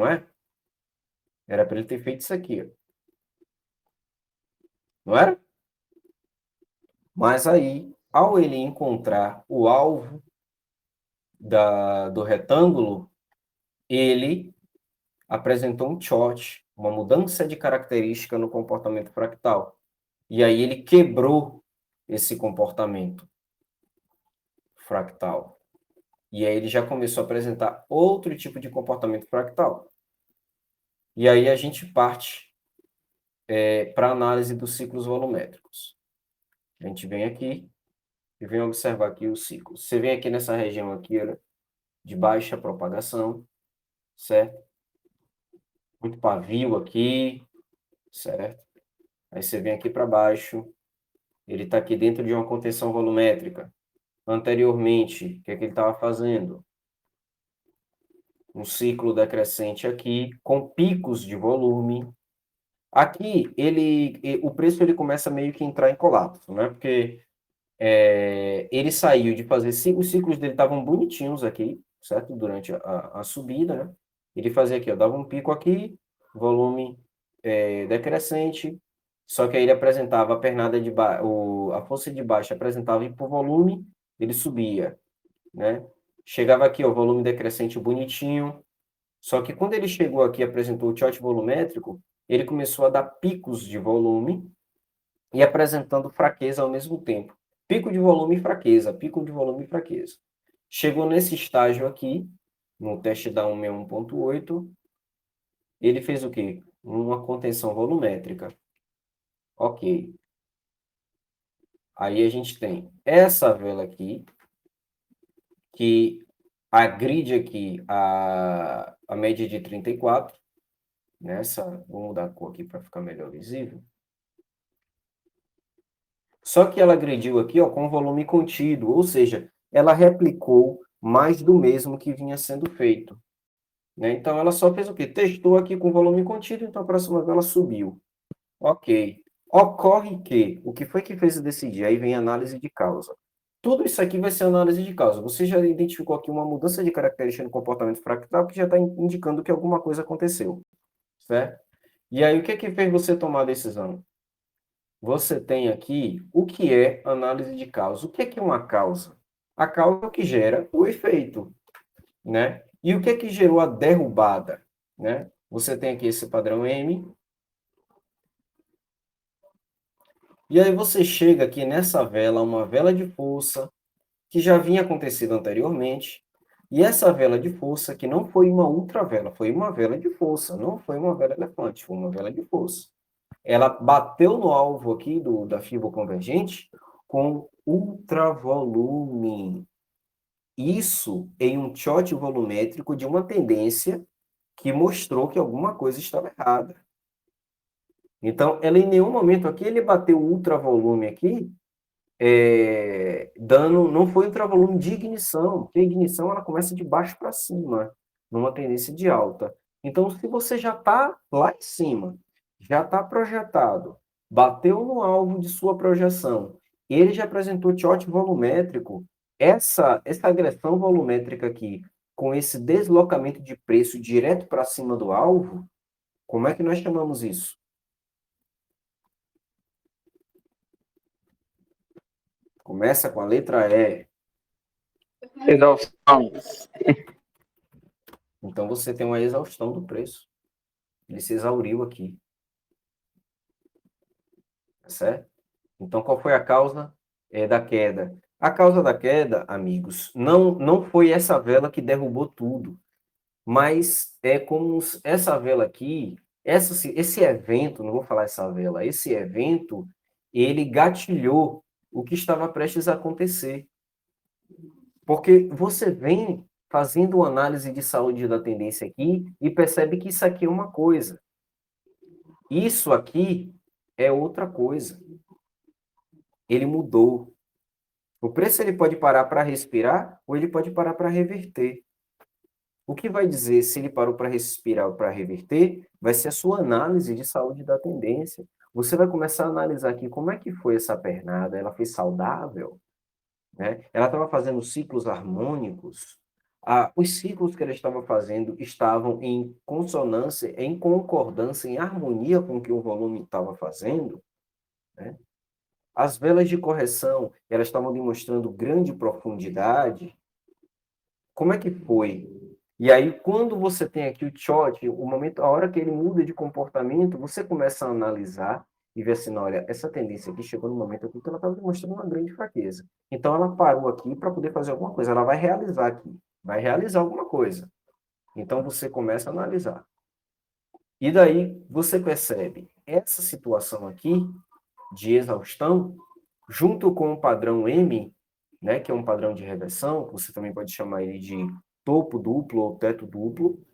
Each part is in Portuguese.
não é? Era para ele ter feito isso aqui, ó. Não era? Mas aí, ao ele encontrar o alvo do retângulo, ele apresentou um choque, uma mudança de característica no comportamento fractal. E aí ele quebrou esse comportamento fractal. E aí ele já começou a apresentar outro tipo de comportamento fractal. E aí a gente parte para a análise dos ciclos volumétricos. A gente vem aqui e vem observar aqui os ciclos. Você vem aqui nessa região aqui, olha, de baixa propagação, certo? Muito pavio aqui, certo? Aí você vem aqui para baixo, ele está aqui dentro de uma contenção volumétrica. Anteriormente, o que é que ele estava fazendo? Um ciclo decrescente aqui, com picos de volume. Aqui, o preço ele começa meio que a entrar em colapso, né? Porque ele saiu de fazer... Os ciclos dele estavam bonitinhos aqui, certo? Durante a subida, né? Ele fazia aqui, ó, dava um pico aqui, volume decrescente, só que aí ele apresentava a pernada de a força de baixa apresentava por volume, ele subia, né? Chegava aqui, ó, volume decrescente bonitinho, só que quando ele chegou aqui e apresentou o short volumétrico, ele começou a dar picos de volume e apresentando fraqueza ao mesmo tempo. Pico de volume e fraqueza, pico de volume e fraqueza. Chegou nesse estágio aqui, no teste da 161.8, ele fez o quê? Uma contenção volumétrica. Ok. Aí a gente tem essa vela aqui, que agride aqui a média de 34. Vou mudar a cor aqui para ficar melhor visível. Só que ela agrediu aqui, ó, com volume contido, ou seja, ela replicou mais do mesmo que vinha sendo feito. Né? Então, ela só fez o quê? Testou aqui com volume contido, então a próxima vela subiu. Ok. Ocorre que, o que foi que fez decidir? Aí vem a análise de causa. Tudo isso aqui vai ser análise de causa. Você já identificou aqui uma mudança de característica no comportamento fractal que já está indicando que alguma coisa aconteceu, certo? E aí, o que que fez você tomar a decisão? Você tem aqui o que é análise de causa. O que é uma causa? A causa é o que gera o efeito, né? E o que é que gerou a derrubada, né? Você tem aqui esse padrão M. E aí você chega aqui nessa vela, uma vela de força, que já vinha acontecido anteriormente. E essa vela de força, que não foi uma ultravela, foi uma vela de força, não foi uma vela elefante, foi uma vela de força. Ela bateu no alvo aqui da fibra convergente com ultravolume. Isso em um shot volumétrico de uma tendência que mostrou que alguma coisa estava errada. Então, ela em nenhum momento aqui, ele bateu ultravolume aqui, não foi ultravolume de ignição, porque a ignição ela começa de baixo para cima, numa tendência de alta. Então, se você já está lá em cima, já está projetado, bateu no alvo de sua projeção, ele já apresentou short volumétrico, essa agressão volumétrica aqui, com esse deslocamento de preço direto para cima do alvo, como é que nós chamamos isso? Começa com a letra E. Exaustão. Então, você tem uma exaustão do preço. Ele se exauriu aqui. Certo? Então, qual foi a causa da queda? A causa da queda, amigos, não foi essa vela que derrubou tudo, mas é como essa vela aqui, esse evento, não vou falar essa vela, esse evento, ele gatilhou o que estava prestes a acontecer. Porque você vem fazendo uma análise de saúde da tendência aqui e percebe que isso aqui é uma coisa. Isso aqui é outra coisa. Ele mudou. O preço ele pode parar para respirar ou ele pode parar para reverter. O que vai dizer se ele parou para respirar ou para reverter vai ser a sua análise de saúde da tendência. Você vai começar a analisar aqui como é que foi essa pernada. Ela foi saudável? Né? Ela estava fazendo ciclos harmônicos? Os ciclos que ela estava fazendo estavam em consonância, em concordância, em harmonia com o que o volume estava fazendo, né? As velas de correção, elas estavam demonstrando grande profundidade. Como é que foi? E aí, quando você tem aqui o shot, o momento, a hora que ele muda de comportamento, você começa a analisar e ver assim, olha, essa tendência aqui chegou no momento aqui que ela estava demonstrando uma grande fraqueza. Então, ela parou aqui para poder fazer alguma coisa. Ela vai realizar aqui, vai realizar alguma coisa. Então, você começa a analisar. E daí, você percebe essa situação aqui de exaustão, junto com o padrão M, né, que é um padrão de reversão, você também pode chamar ele de topo duplo ou teto duplo.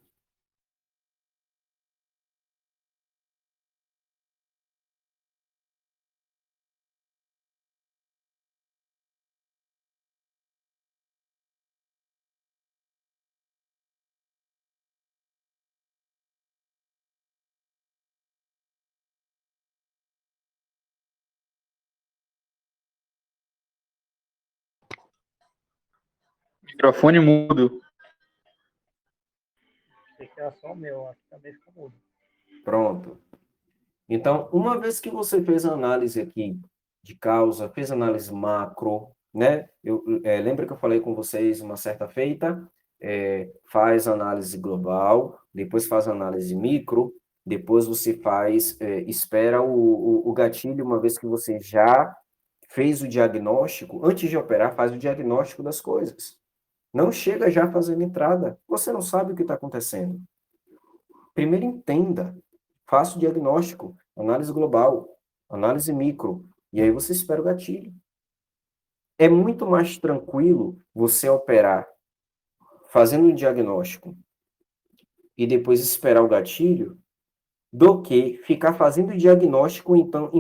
Microfone mudo. Achei que era só o meu, acho que também ficou mudo. Pronto. Então, uma vez que você fez a análise aqui de causa, fez análise macro, né? Lembra que eu falei com vocês uma certa feita? Faz análise global, depois faz análise micro, depois você espera o gatilho, uma vez que você já fez o diagnóstico, antes de operar, faz o diagnóstico das coisas. Não chega já fazendo entrada. Você não sabe o que está acontecendo. Primeiro entenda, faça o diagnóstico, análise global, análise micro, e aí você espera o gatilho. É muito mais tranquilo você operar fazendo um diagnóstico e depois esperar o gatilho do que ficar fazendo o diagnóstico então,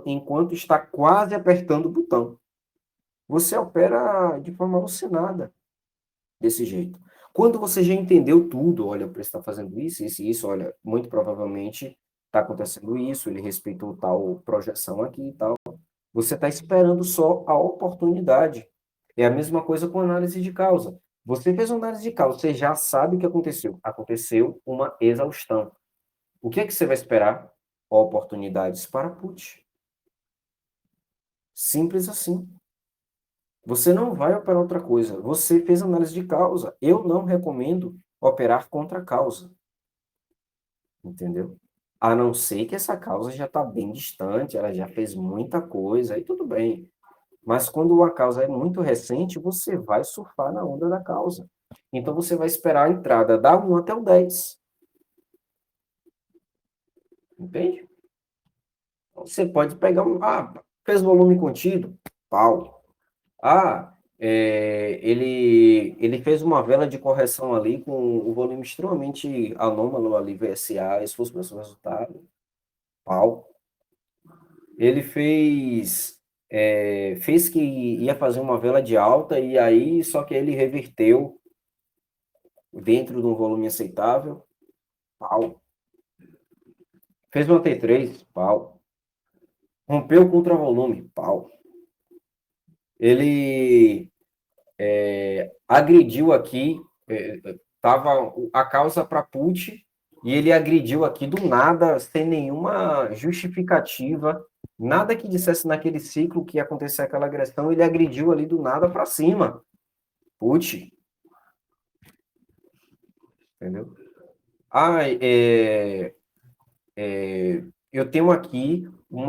enquanto está quase apertando o botão. Você opera de forma alucinada desse jeito. Quando você já entendeu tudo, olha, o preço está fazendo isso, isso, olha, muito provavelmente está acontecendo isso, ele respeitou tal projeção aqui e tal. Você está esperando só a oportunidade. É a mesma coisa com análise de causa. Você fez uma análise de causa, você já sabe o que aconteceu. Aconteceu uma exaustão. O que é que você vai esperar? Oportunidades para put. Simples assim. Você não vai operar outra coisa. Você fez análise de causa. Eu não recomendo operar contra a causa. Entendeu? A não ser que essa causa já está bem distante, ela já fez muita coisa, aí tudo bem. Mas quando a causa é muito recente, você vai surfar na onda da causa. Então você vai esperar a entrada da 1 até o 10. Entende? Você pode pegar fez volume contido, pau. Ele fez uma vela de correção ali com o volume extremamente anômalo ali, VSA, esse fosse o meu resultado, pau. Ele fez que ia fazer uma vela de alta e aí, só que ele reverteu dentro de um volume aceitável, pau. Fez uma T3, pau. Rompeu o contravolume, pau. Ele agrediu aqui, tava a causa para put, e ele agrediu aqui do nada, sem nenhuma justificativa, nada que dissesse naquele ciclo que ia acontecer aquela agressão, ele agrediu ali do nada para cima. Put. Entendeu? Eu tenho aqui um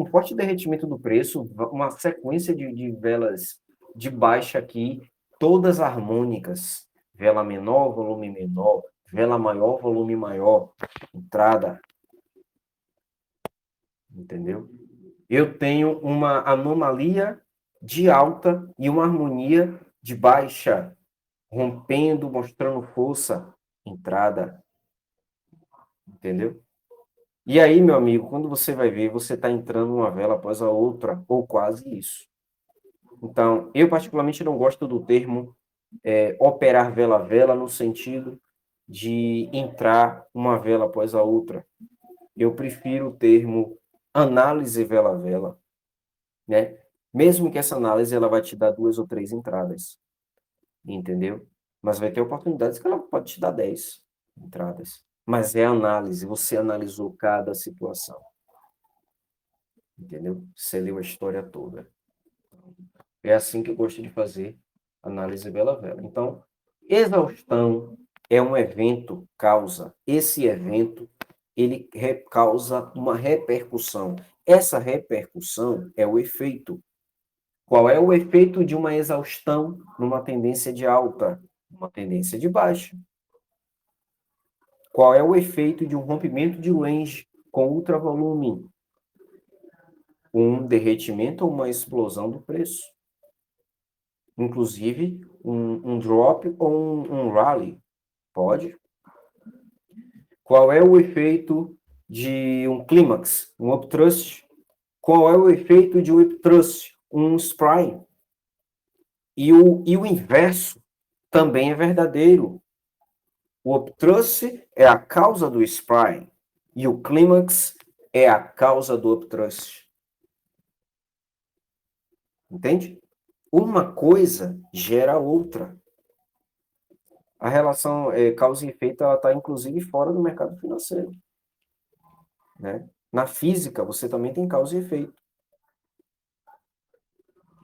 forte derretimento do preço, uma sequência de velas de baixa aqui, todas harmônicas. Vela menor, volume menor, vela maior, volume maior, entrada. Entendeu? Eu tenho uma anomalia de alta e uma harmonia de baixa, rompendo, mostrando força, entrada. Entendeu? E aí, meu amigo, quando você vai ver, você está entrando uma vela após a outra, ou quase isso. Então, eu particularmente não gosto do termo operar vela a vela, no sentido de entrar uma vela após a outra. Eu prefiro o termo análise vela a vela, né? Mesmo que essa análise ela vai te dar 2 ou 3 entradas. entendeu? Mas vai ter oportunidades que ela pode te dar 10 entradas. Mas é análise, você analisou cada situação, entendeu? Você leu a história toda. É assim que eu gosto de fazer análise vela a vela. Então, exaustão é um evento causa. Esse evento, ele causa uma repercussão. Essa repercussão é o efeito. Qual é o efeito de uma exaustão numa tendência de alta? Uma tendência de baixa. Qual é o efeito de um rompimento de range com ultravolume? Um derretimento ou uma explosão do preço. Inclusive, um drop ou um rally. Pode. Qual é o efeito de um clímax, um uptrust? Qual é o efeito de um uptrust, um spray? E o inverso também é verdadeiro. O uptrust é a causa do spray e o clímax é a causa do uptrust. Entende? Uma coisa gera outra. A relação causa e efeito está, inclusive, fora do mercado financeiro. Né? Na física, você também tem causa e efeito.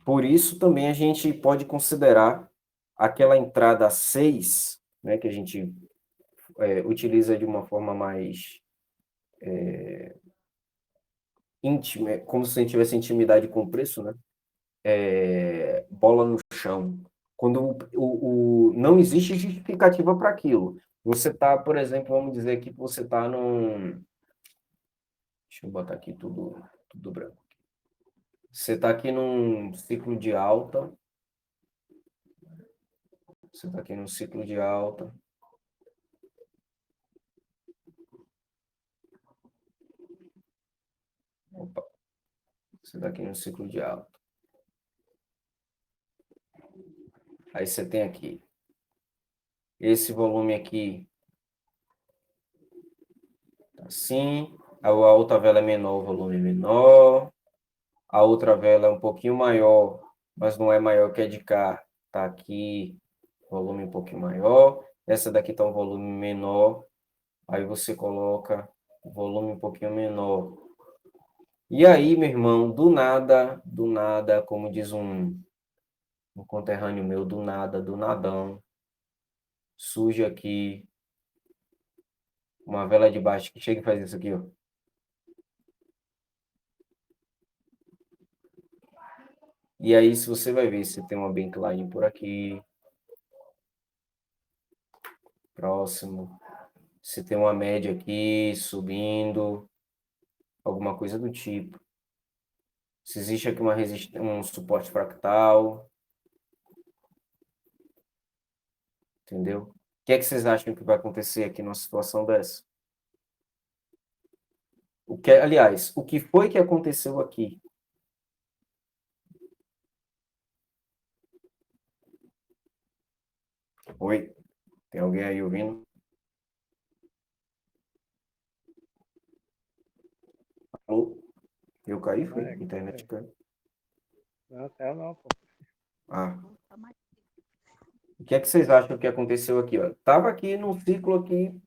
Por isso, também a gente pode considerar aquela entrada 6, né, que a gente utiliza de uma forma mais íntima, como se a gente tivesse intimidade com o preço, né? Bola no chão. Quando não existe justificativa para aquilo. Você está, por exemplo, vamos dizer aqui que você está num... Deixa eu botar aqui tudo branco. Você está aqui num ciclo de alta. Você está aqui num ciclo de alta. Opa. Você está aqui num ciclo de alta. Aí você tem aqui esse volume aqui, assim. A outra vela é menor, o volume é menor. A outra vela é um pouquinho maior, mas não é maior que a de cá. Tá aqui, volume um pouquinho maior. Essa daqui tá um volume menor. Aí você coloca o volume um pouquinho menor. E aí, meu irmão, do nada, como diz um conterrâneo meu, do nada, do nadão, surge aqui uma vela de baixo que chega e faz isso aqui, ó. E aí, se você vai ver, se tem uma bankline por aqui, próximo, se tem uma média aqui, subindo, alguma coisa do tipo. Se existe aqui um suporte fractal, entendeu? O que é que vocês acham que vai acontecer aqui numa situação dessa? Aliás, o que foi que aconteceu aqui? Oi? Tem alguém aí ouvindo? Alô? Eu caí, foi? Internet caiu. Não, céu não, pô. Ah. O que é que vocês acham que aconteceu aqui, ó? Tava aqui num ciclo aqui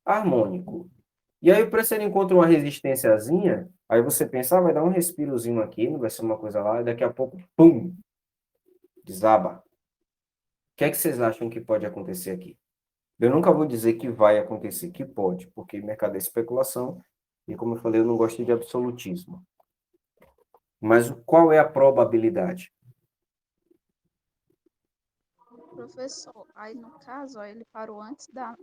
harmônico. E aí o preço ele encontra uma resistênciazinha, aí você pensa, vai dar um respirozinho aqui, não vai ser uma coisa lá, e daqui a pouco, pum, desaba. O que é que vocês acham que pode acontecer aqui? Eu nunca vou dizer que vai acontecer, que pode, porque mercado é especulação, e como eu falei, eu não gosto de absolutismo. Mas qual é a probabilidade? Professor, aí no caso, ó, ele parou antes da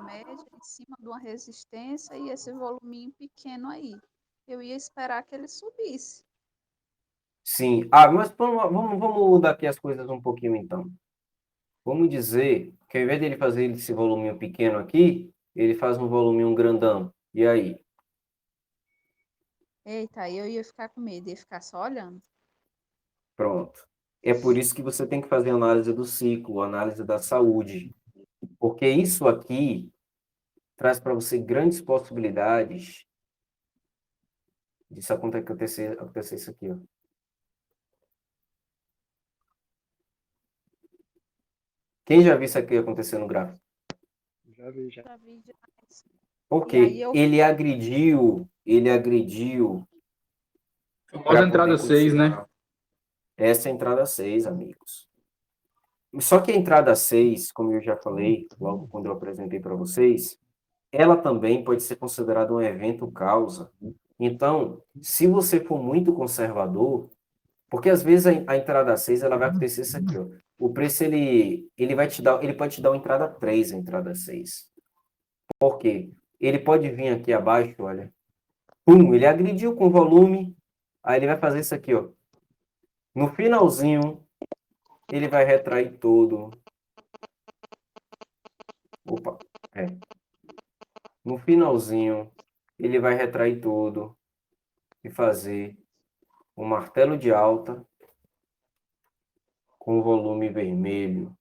média, em cima de uma resistência e esse voluminho pequeno aí. Eu ia esperar que ele subisse. Sim. Ah, mas vamos mudar aqui as coisas um pouquinho, então. Vamos dizer que ao invés dele fazer esse voluminho pequeno aqui, ele faz um voluminho grandão. E aí? Eita, aí eu ia ficar com medo, ia ficar só olhando. Pronto. É por isso que você tem que fazer análise do ciclo, análise da saúde. Porque isso aqui traz para você grandes possibilidades disso acontecer, isso aqui, ó. Quem já viu isso aqui acontecer no gráfico? Já vi, já. Já vi demais. Por E aí quê? eu Ele agrediu Famosa para entrada poder 6, né? continuar. Essa é a entrada 6, amigos. Só que a entrada 6, como eu já falei, logo quando eu apresentei para vocês, ela também pode ser considerada um evento causa. Então, se você for muito conservador, porque às vezes a entrada 6 ela vai acontecer isso aqui, ó. O preço ele vai te dar, ele pode te dar uma entrada 3, a entrada 6. Por quê? Ele pode vir aqui abaixo, olha. Pum, ele agrediu com volume, aí ele vai fazer isso aqui, ó. No finalzinho, ele vai retrair todo. Opa, é. No finalzinho, ele vai retrair todo e fazer um martelo de alta com volume vermelho.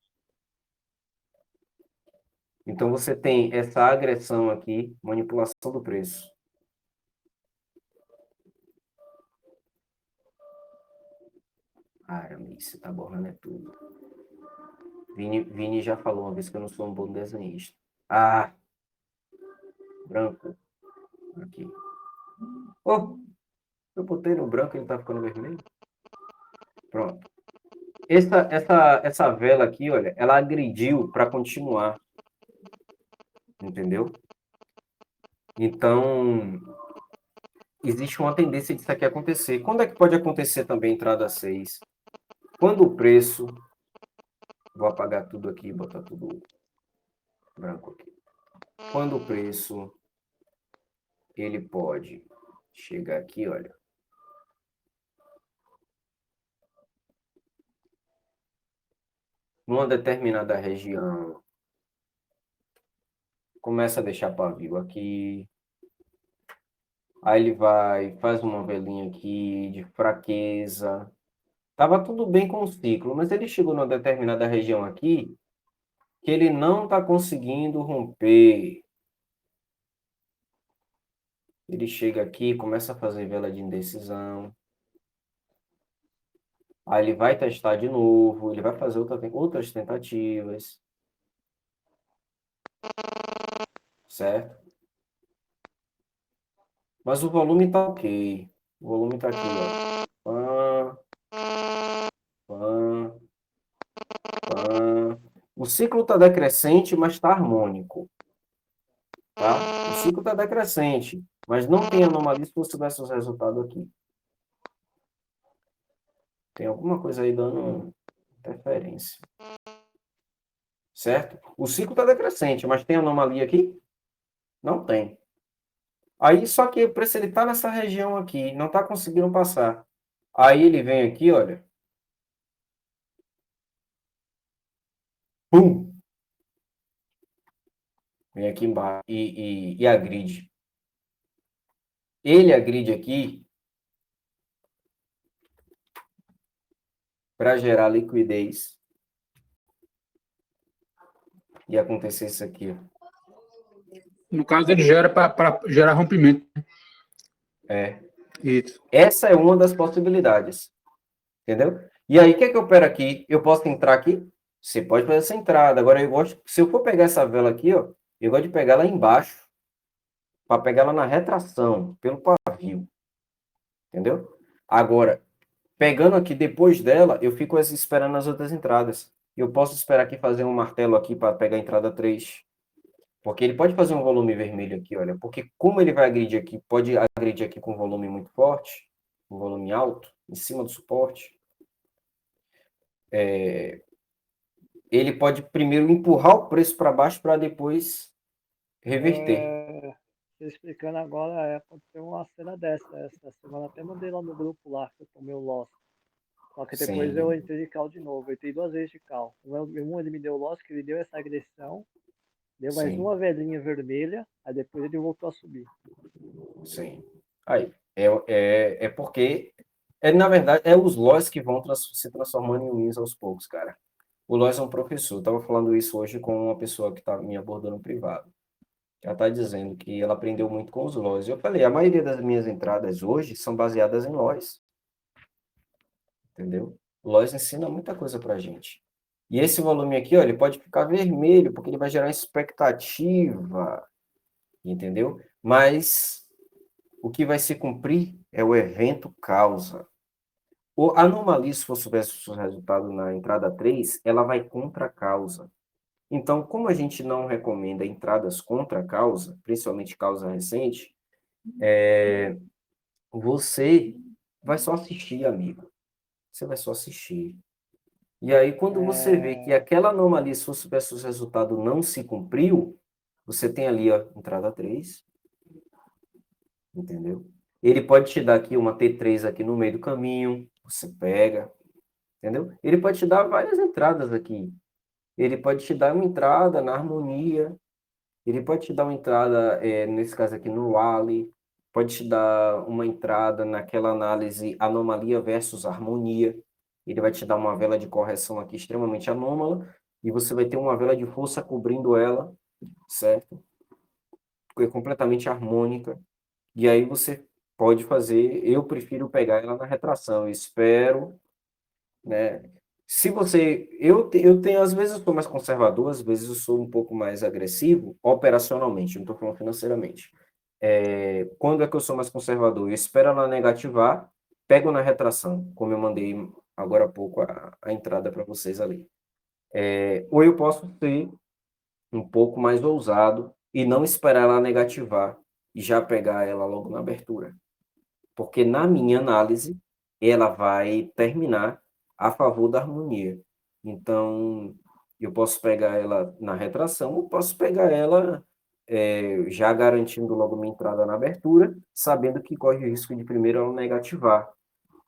Então você tem essa agressão aqui, manipulação do preço. Aramis, você tá borrando é tudo. Vini já falou uma vez que eu não sou um bom desenhista. Ah, branco. Aqui. Oh, eu botei no branco e ele tá ficando vermelho. Pronto. Essa vela aqui, olha, ela agrediu para continuar. Entendeu? Então, existe uma tendência disso aqui acontecer. Quando é que pode acontecer também entrada 6? Quando o preço... Vou apagar tudo aqui e botar tudo branco aqui. Quando o preço, ele pode chegar aqui, olha. Numa determinada região, começa a deixar pavio aqui. Aí ele vai, faz uma velinha aqui de fraqueza. Tava tudo bem com o ciclo, mas ele chegou numa determinada região aqui que ele não está conseguindo romper. Ele chega aqui, começa a fazer vela de indecisão. Aí ele vai testar de novo, ele vai fazer outras tentativas. Certo? Mas o volume tá ok. O volume tá aqui, ó. Pã, pã, pã. O ciclo tá decrescente, mas tá harmônico. Tá? O ciclo tá decrescente, mas não tem anomalia se você tivesse os resultados aqui. Tem alguma coisa aí dando interferência. Certo? O ciclo está decrescente, mas tem anomalia aqui? Não tem. Aí, só que o preço ele está nessa região aqui, não está conseguindo passar. Aí ele vem aqui, olha. Pum! Vem aqui embaixo e agride. Ele agride aqui para gerar liquidez. E acontecer isso aqui, ó. No caso, ele gera para gerar rompimento. É. Isso. Essa é uma das possibilidades. Entendeu? E aí, o que é que eu opero aqui? Eu posso entrar aqui? Você pode fazer essa entrada. Agora, eu gosto, se eu for pegar essa vela aqui, ó, eu gosto de pegar ela embaixo, para pegar ela na retração, pelo pavio. Entendeu? Agora, pegando aqui depois dela, eu fico esperando as outras entradas. Eu posso esperar aqui fazer um martelo aqui para pegar a entrada 3. Porque ele pode fazer um volume vermelho aqui, olha. Porque como ele vai agredir aqui, pode agredir aqui com um volume muito forte, um volume alto, em cima do suporte. Ele pode primeiro empurrar o preço para baixo para depois reverter. Você explicando agora, aconteceu uma cena dessa. Essa semana até mandei lá no grupo lá, que eu tomei o loss. Só que depois Sim. eu entrei de cal de novo. Eu entrei 2 vezes de cal. Ele me deu o loss, que ele deu essa agressão. Deu mais Sim. uma velhinha vermelha. Aí depois ele voltou a subir. Sim. Aí, é porque, na verdade, é os loss que vão se transformando em wins aos poucos, cara. O Lois é um professor. Eu estava falando isso hoje com uma pessoa que está me abordando no privado. Ela está dizendo que ela aprendeu muito com os Lois. Eu falei, a maioria das minhas entradas hoje são baseadas em Lois. Entendeu? Lois ensina muita coisa para a gente. E esse volume aqui, ó, ele pode ficar vermelho, porque ele vai gerar expectativa, entendeu? Mas o que vai se cumprir é o evento causa. A anomalia, se for o resultado na entrada 3, ela vai contra a causa. Então, como a gente não recomenda entradas contra a causa, principalmente causa recente, você vai só assistir, amigo. Você vai só assistir. E aí, quando você vê que aquela anomalia, se fosse versus resultado, não se cumpriu, você tem ali, ó, entrada 3, entendeu? Ele pode te dar aqui uma T3 aqui no meio do caminho, você pega, entendeu? Ele pode te dar várias entradas aqui. Ele pode te dar uma entrada na harmonia, ele pode te dar uma entrada, nesse caso aqui, no Wally, pode te dar uma entrada naquela análise anomalia versus harmonia. Ele vai te dar uma vela de correção aqui extremamente anômala, e você vai ter uma vela de força cobrindo ela, certo? É completamente harmônica. E aí você pode fazer, eu prefiro pegar ela na retração, eu espero, né? Se você, eu tenho, às vezes eu sou mais conservador, às vezes eu sou um pouco mais agressivo, operacionalmente, não estou falando financeiramente. Quando é que eu sou mais conservador? Eu espero ela negativar, pego na retração, como eu mandei agora há pouco a entrada para vocês ali. Ou eu posso ser um pouco mais ousado e não esperar ela negativar e já pegar ela logo na abertura. Porque na minha análise, ela vai terminar a favor da harmonia. Então, eu posso pegar ela na retração, ou posso pegar ela já garantindo logo minha entrada na abertura, sabendo que corre o risco de primeiro ela negativar.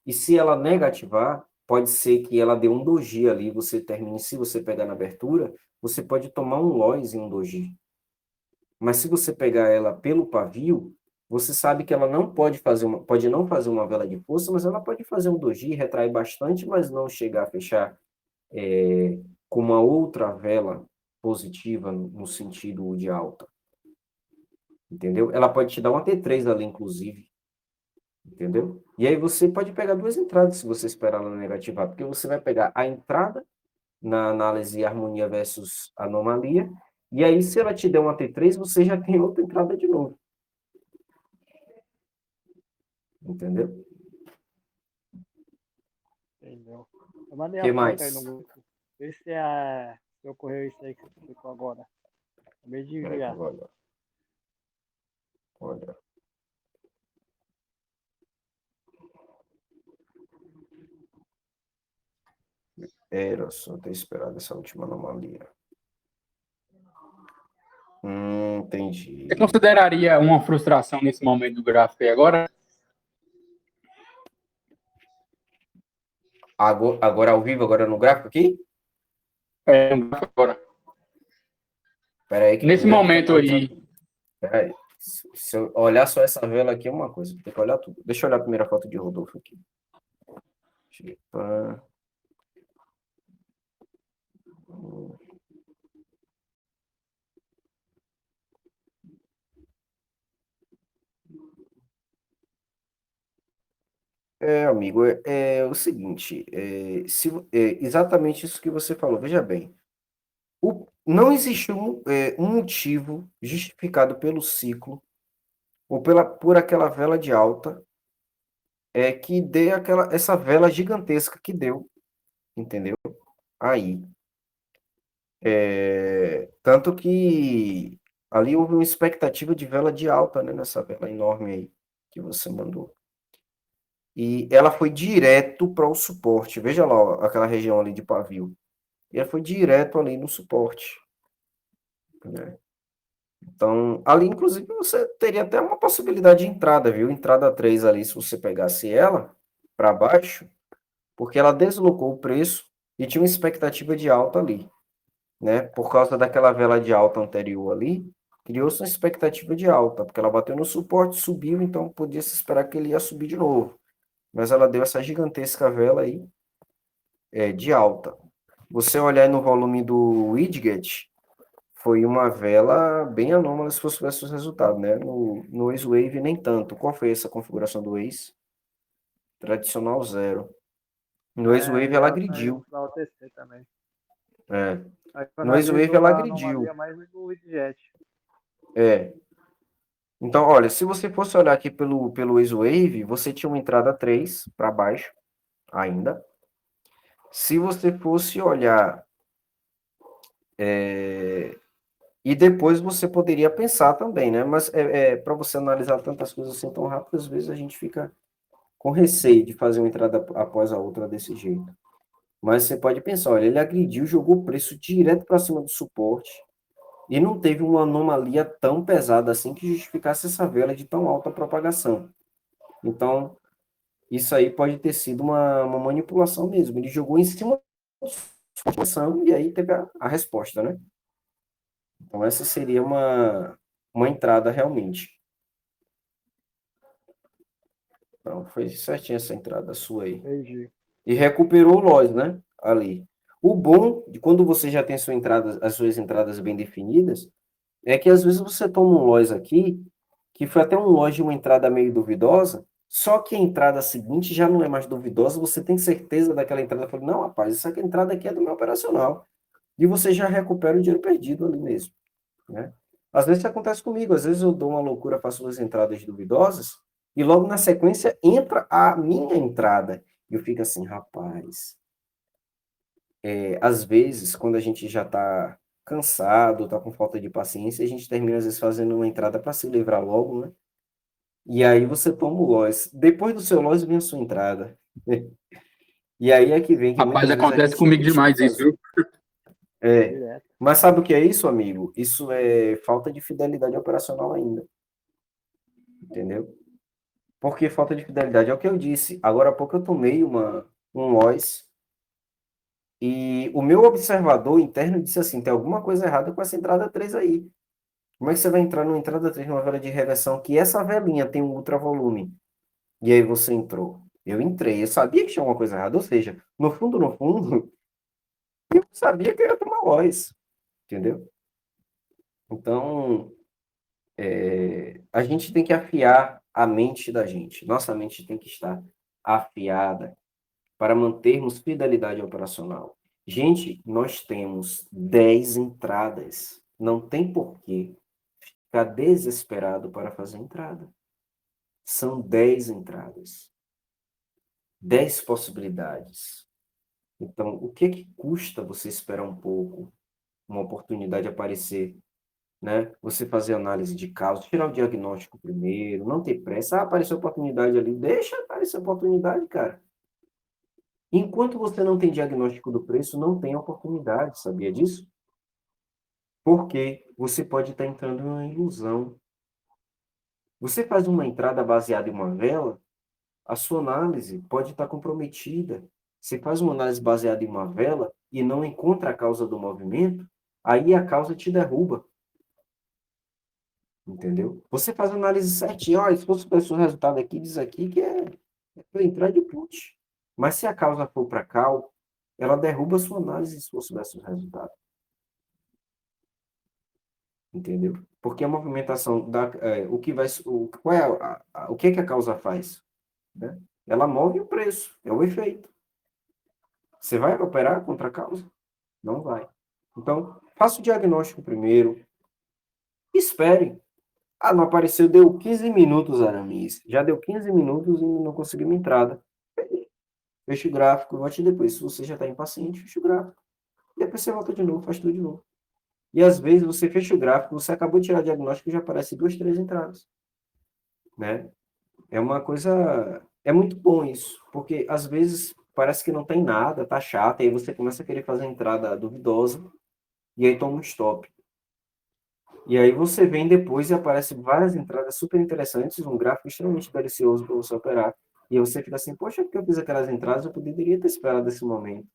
E se ela negativar, pode ser que ela dê um doji ali, você termine, se você pegar na abertura, você pode tomar um loss em um doji. Mas se você pegar ela pelo pavio, você sabe que ela não pode fazer pode não fazer uma vela de força, mas ela pode fazer um doji, retrair bastante, mas não chegar a fechar com uma outra vela positiva no sentido de alta. Entendeu? Ela pode te dar uma T3 ali, inclusive. Entendeu? E aí você pode pegar duas entradas se você esperar ela negativar, porque você vai pegar a entrada na análise harmonia versus anomalia, e aí se ela te der uma T3, você já tem outra entrada de novo. Entendeu? Entendeu? Eu mandei Que a foto aí mais? no grupo. Vê se ocorreu isso aí que você explicou agora. Acabei de Peraí que eu enviar. vou olhar. Olha. Era só ter esperado essa última anomalia. Entendi. Você consideraria uma frustração nesse momento do gráfico aí agora? Agora ao vivo, agora no gráfico aqui? No gráfico agora. Peraí que Nesse primeiro tá momento aí, atualizando. Peraí. Se eu olhar só essa vela aqui é uma coisa, tem que olhar tudo. Deixa eu olhar a primeira foto de Rodolfo aqui. Epa. Amigo, é o seguinte, exatamente isso que você falou, veja bem, não existe um motivo justificado pelo ciclo ou por aquela vela de alta que dê essa vela gigantesca que deu, entendeu? Aí, tanto que ali houve uma expectativa de vela de alta, né, nessa vela enorme aí que você mandou. E ela foi direto para o suporte. Veja lá, ó, aquela região ali de pavio. E ela foi direto ali no suporte, né? Então, ali, inclusive, você teria até uma possibilidade de entrada, viu? Entrada 3 ali, se você pegasse ela para baixo, porque ela deslocou o preço e tinha uma expectativa de alta ali, né? Por causa daquela vela de alta anterior ali, criou-se uma expectativa de alta, porque ela bateu no suporte, subiu, então podia se esperar que ele ia subir de novo. Mas ela deu essa gigantesca vela aí de alta. Você olhar no volume do widget, foi uma vela bem anômala se fosse versus resultado, né? No Waze Wave nem tanto. Qual foi essa configuração do Waze? Tradicional 0. No Waze Wave ela Já saiu agrediu. para OTC também. É. Aí No X-Wave analisou ela a agrediu. anomalia mais no widget. É. Então, olha, se você fosse olhar aqui pelo X-Wave, você tinha uma entrada 3 para baixo ainda. Se você fosse olhar, e depois você poderia pensar também, né? Mas para você analisar tantas coisas assim tão rápido, às vezes a gente fica com receio de fazer uma entrada após a outra desse jeito. Mas você pode pensar, olha, ele agrediu, jogou o preço direto para cima do suporte e não teve uma anomalia tão pesada assim que justificasse essa vela de tão alta propagação. Então, isso aí pode ter sido uma manipulação mesmo. Ele jogou em cima da suportação e aí teve a resposta, né? Então, essa seria uma entrada realmente. Então, foi certinha essa entrada sua aí. Entendi. E recuperou o loss, né? Ali. O bom de quando você já tem as suas entradas bem definidas é que às vezes você toma um loss aqui, que foi até um loss de uma entrada meio duvidosa, só que a entrada seguinte já não é mais duvidosa, você tem certeza daquela entrada. Fala, não, rapaz, essa entrada aqui é do meu operacional. E você já recupera o dinheiro perdido ali mesmo, né? Às vezes isso acontece comigo, às vezes eu dou uma loucura, faço umas entradas duvidosas, e logo na sequência entra a minha entrada. E eu fico assim, rapaz, às vezes, quando a gente já está cansado, está com falta de paciência, a gente termina, às vezes, fazendo uma entrada para se livrar logo, né? E aí você toma o loss. Depois do seu loss vem a sua entrada. E aí é que vem que Rapaz, muitas vezes a acontece gente comigo deixa de demais isso, fazer. viu? Direto. Mas sabe o que é isso, amigo? Isso é falta de fidelidade operacional ainda, entendeu? Por que falta de fidelidade? É o que eu disse. Agora há pouco eu tomei um loss e o meu observador interno disse assim, tem alguma coisa errada com essa entrada 3 aí. Como é que você vai entrar numa entrada 3 numa vela de reversão que essa velinha tem um ultra volume? E aí você entrou. Eu entrei, eu sabia que tinha alguma coisa errada. Ou seja, no fundo, eu sabia que eu ia tomar loss, entendeu? Então, a gente tem que afiar a mente da gente. Nossa mente tem que estar afiada para mantermos fidelidade operacional. Gente, nós temos 10 entradas. Não tem porquê ficar desesperado para fazer entrada. São 10 entradas, 10 possibilidades. Então, o que custa você esperar um pouco, uma oportunidade aparecer, né? Você fazer análise de causa, tirar o diagnóstico primeiro, não ter pressa. Ah, apareceu oportunidade ali, deixa aparecer oportunidade, cara. Enquanto você não tem diagnóstico do preço, não tem oportunidade, sabia disso? Porque você pode estar entrando em uma ilusão. Você faz uma entrada baseada em uma vela, a sua análise pode estar comprometida. Você faz uma análise baseada em uma vela e não encontra a causa do movimento, aí a causa te derruba. Entendeu? Você faz a análise certinha. Olha, se fosse o resultado aqui, diz aqui que é para entrar de put. Mas se a causa for para cal, ela derruba a sua análise se fosse o resultado. Entendeu? Porque a movimentação o que vai, qual é o que a causa faz? Né? Ela move o preço, é o efeito. Você vai operar contra a causa? Não vai. Então, faça o diagnóstico primeiro. Espere. Ah, não apareceu, deu 15 minutos, Aramis. Já deu 15 minutos e não conseguiu uma entrada. Fecha o gráfico, volte depois. Se você já está impaciente, fecha o gráfico. Depois você volta de novo, faz tudo de novo. E às vezes você fecha o gráfico, você acabou de tirar o diagnóstico e já aparece 2, 3 entradas. Né? É uma coisa... É muito bom isso, porque às vezes parece que não tem nada, tá chato, aí você começa a querer fazer entrada duvidosa e aí toma um stop. E aí você vem depois e aparece várias entradas super interessantes, um gráfico extremamente delicioso para você operar. E aí você fica assim, poxa, porque eu fiz aquelas entradas, eu poderia ter esperado esse momento.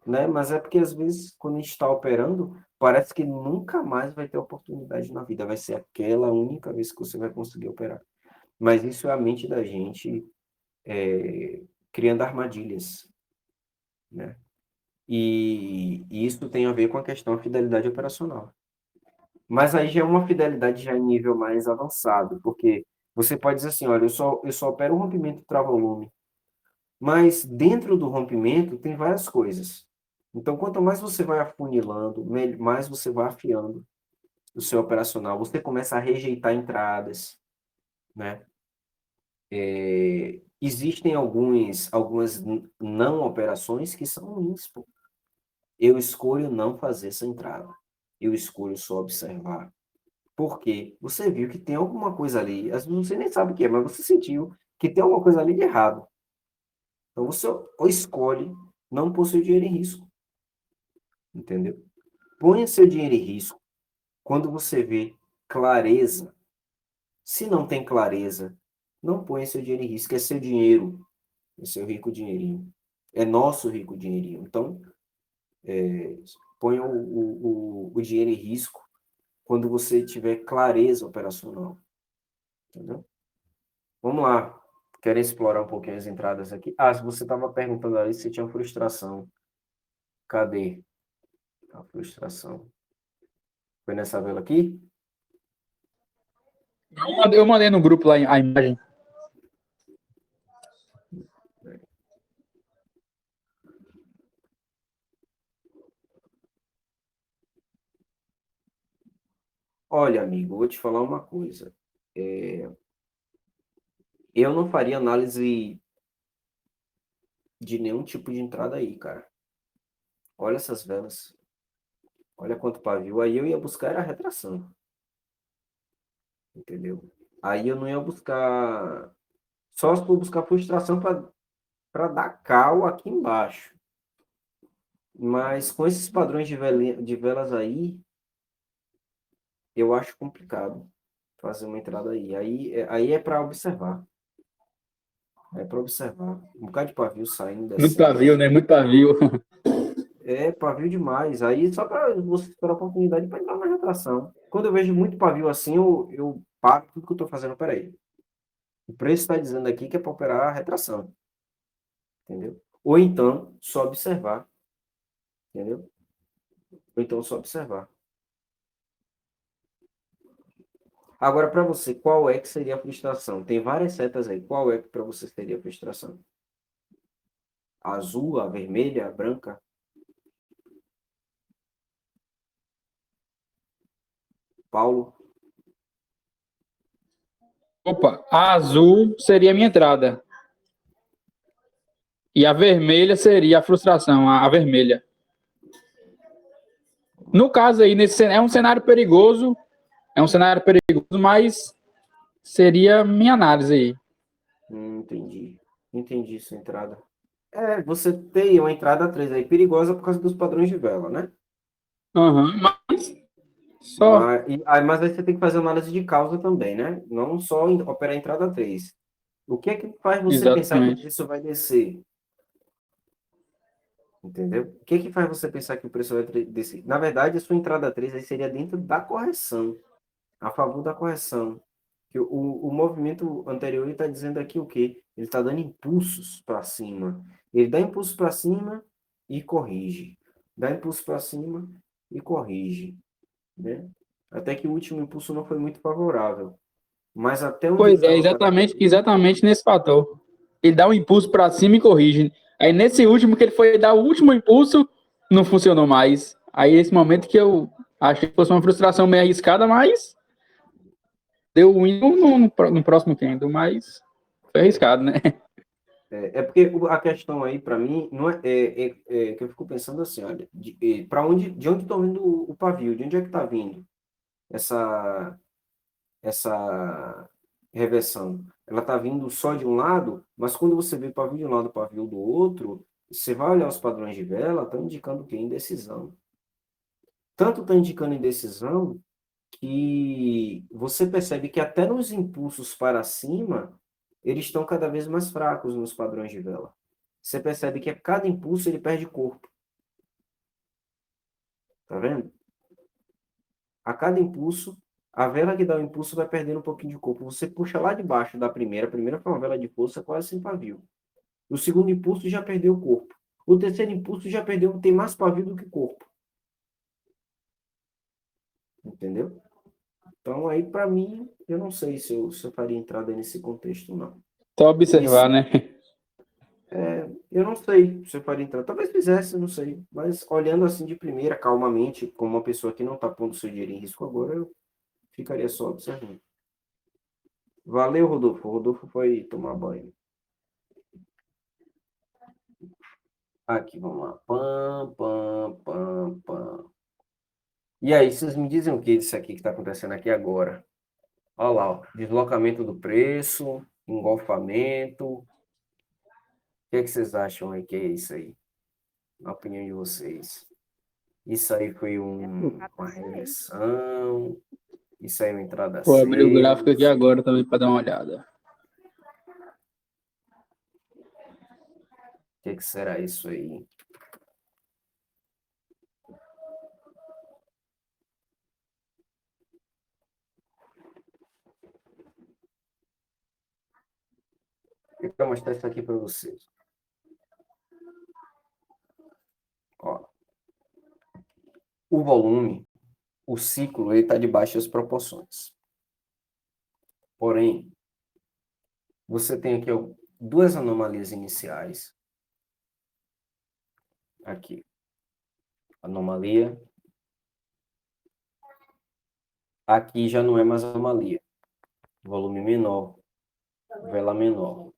Né? Mas é porque, às vezes, quando a gente está operando, parece que nunca mais vai ter oportunidade na vida. Vai ser aquela única vez que você vai conseguir operar. Mas isso é a mente da gente criando armadilhas. Né? E isso tem a ver com a questão da fidelidade operacional. Mas aí já é uma fidelidade já em nível mais avançado, porque você pode dizer assim, olha, eu só opero o rompimento para volume, mas dentro do rompimento tem várias coisas. Então, quanto mais você vai afunilando, mais você vai afiando o seu operacional. Você começa a rejeitar entradas, né? Existem algumas não operações que são ruins, pô. Eu escolho não fazer essa entrada. Eu escolho só observar. Por quê? Você viu que tem alguma coisa ali, às vezes você nem sabe o que é, mas você sentiu que tem alguma coisa ali de errado. Então você ou escolhe não pôr seu dinheiro em risco, entendeu? Ponha seu dinheiro em risco quando você vê clareza. Se não tem clareza, não ponha seu dinheiro em risco, é seu dinheiro, é seu rico dinheirinho, é nosso rico dinheirinho. Então, ponha o dinheiro em risco quando você tiver clareza operacional, entendeu? Vamos lá. Querem explorar um pouquinho as entradas aqui? Ah, se você estava perguntando ali se tinha frustração. Cadê a frustração? Foi nessa vela aqui? Eu mandei no grupo lá a imagem. Olha, amigo, vou te falar uma coisa. Eu não faria análise de nenhum tipo de entrada aí, cara. Olha essas velas. Olha quanto pavio. Aí eu ia buscar era a retração. Entendeu? Aí eu não ia buscar. Só se for buscar frustração para dar cal aqui embaixo. Mas com esses padrões de velas aí, eu acho complicado fazer uma entrada aí. Aí é para observar. É para observar. Um bocado de pavio saindo, Muito descendo. pavio, né? Muito pavio. É pavio demais. Aí só para você ter a oportunidade para entrar na retração. Quando eu vejo muito pavio assim, eu paro tudo que eu estou fazendo. Peraí. O preço está dizendo aqui que é para operar a retração. Entendeu? Ou então, só observar. Entendeu? Ou então, só observar. Agora, para você, qual é que seria a frustração? Tem várias setas aí. Qual é que para você seria a frustração? A azul, a vermelha, a branca? Paulo? Opa, a azul seria a minha entrada. E a vermelha seria a frustração, a vermelha. No caso aí, é um cenário perigoso, mas seria minha análise aí. Entendi. Entendi sua entrada. Você tem uma entrada 3 aí perigosa por causa dos padrões de vela, né? Uhum, mas só. Mas aí você tem que fazer análise de causa também, né? Não só operar a entrada 3. O que é que faz você pensar que o Exatamente. preço vai descer? Entendeu? O que é que faz você pensar que o preço vai descer? Na verdade, a sua entrada 3 aí seria dentro da correção, a favor da correção. Que o movimento anterior está dizendo aqui o quê? Ele está dando impulsos para cima. Ele dá impulso para cima e corrige. Dá impulso para cima e corrige, né? Até que o último impulso não foi muito favorável. Mas até onde ele Pois é, estava praticando, exatamente nesse fator. Ele dá um impulso para cima e corrige. Aí nesse último que ele foi dar o último impulso, não funcionou mais. Aí esse momento que eu achei que fosse uma frustração meio arriscada, mas deu ruim no próximo candle, mas foi arriscado, né? porque a questão aí para mim não é que eu fico pensando assim, olha, de onde estou vindo o pavio, de onde é que está vindo essa reversão? Ela está vindo só de um lado, mas quando você vê pavio de um lado, pavio do outro, você vai olhar os padrões de vela, estão indicando o quê? Indecisão. Tanto está indicando indecisão que você percebe que até nos impulsos para cima, eles estão cada vez mais fracos nos padrões de vela. Você percebe que a cada impulso ele perde corpo. Tá vendo? A cada impulso, a vela que dá o impulso vai perdendo um pouquinho de corpo. Você puxa lá de baixo da primeira, a primeira foi uma vela de força quase sem pavio. O segundo impulso já perdeu o corpo. O terceiro impulso já perdeu, tem mais pavio do que corpo. Entendeu? Então, aí, para mim, eu não sei se eu faria entrada nesse contexto, não. Só observar, né? Eu não sei se eu faria entrar. Talvez fizesse, não sei. Mas olhando assim de primeira, calmamente, como uma pessoa que não está pondo seu dinheiro em risco agora, eu ficaria só observando. Valeu, Rodolfo. O Rodolfo foi tomar banho. Aqui, vamos lá. Pam, pam, pam, pam. E aí, vocês me dizem o que disso aqui que está acontecendo aqui agora? Olha lá, ó. Deslocamento do preço, engolfamento. O que é que vocês acham aí que é isso aí? Na opinião de vocês. Isso aí foi uma Sei. regressão. Isso aí é uma entrada Vou abrir o cedo. gráfico aqui agora também para dar uma olhada. O que será isso aí? Eu quero mostrar isso aqui para vocês. Ó, o volume, o ciclo, ele está de baixas proporções. Porém, você tem aqui duas anomalias iniciais. Aqui. Anomalia. Aqui já não é mais anomalia. Volume menor. Vela menor.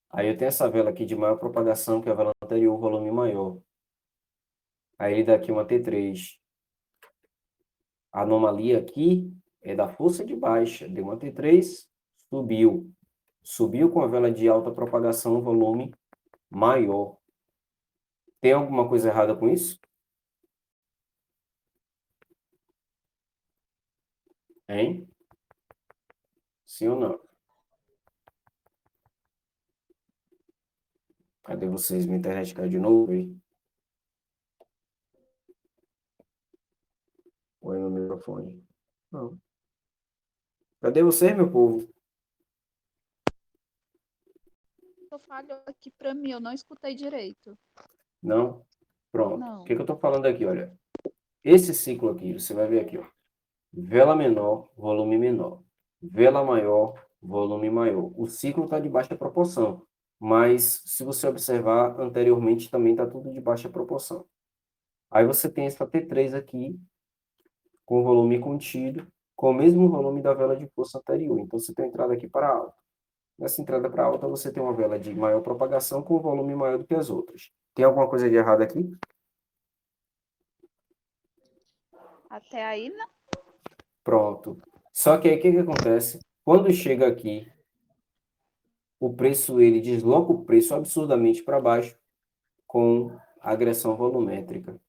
Aí eu tenho essa vela aqui de maior propagação, que é a vela anterior, volume maior. Aí ele dá aqui uma T3. A anomalia aqui é da força de baixa. Deu uma T3, subiu. Subiu com a vela de alta propagação, volume maior. Tem alguma coisa errada com isso? Hein? Sim ou não? Cadê vocês? Minha internet caiu de novo, hein? Oi, meu microfone. Não. Cadê vocês, meu povo? Só falhou aqui pra mim, eu não escutei direito. Não? Pronto. O que Não. que eu estou falando aqui? Olha, esse ciclo aqui, você vai ver aqui, ó. Vela menor, volume menor. Vela maior, volume maior. O ciclo está de baixa proporção, mas se você observar anteriormente também está tudo de baixa proporção. Aí você tem essa T3 aqui, com volume contido, com o mesmo volume da vela de força anterior. Então você tem entrada aqui para alta. Nessa entrada para alta você tem uma vela de maior propagação com volume maior do que as outras. Tem alguma coisa de errado aqui? Até aí, não. Pronto. Só que aí o que que acontece? Quando chega aqui, o preço, ele desloca o preço absurdamente para baixo com agressão volumétrica.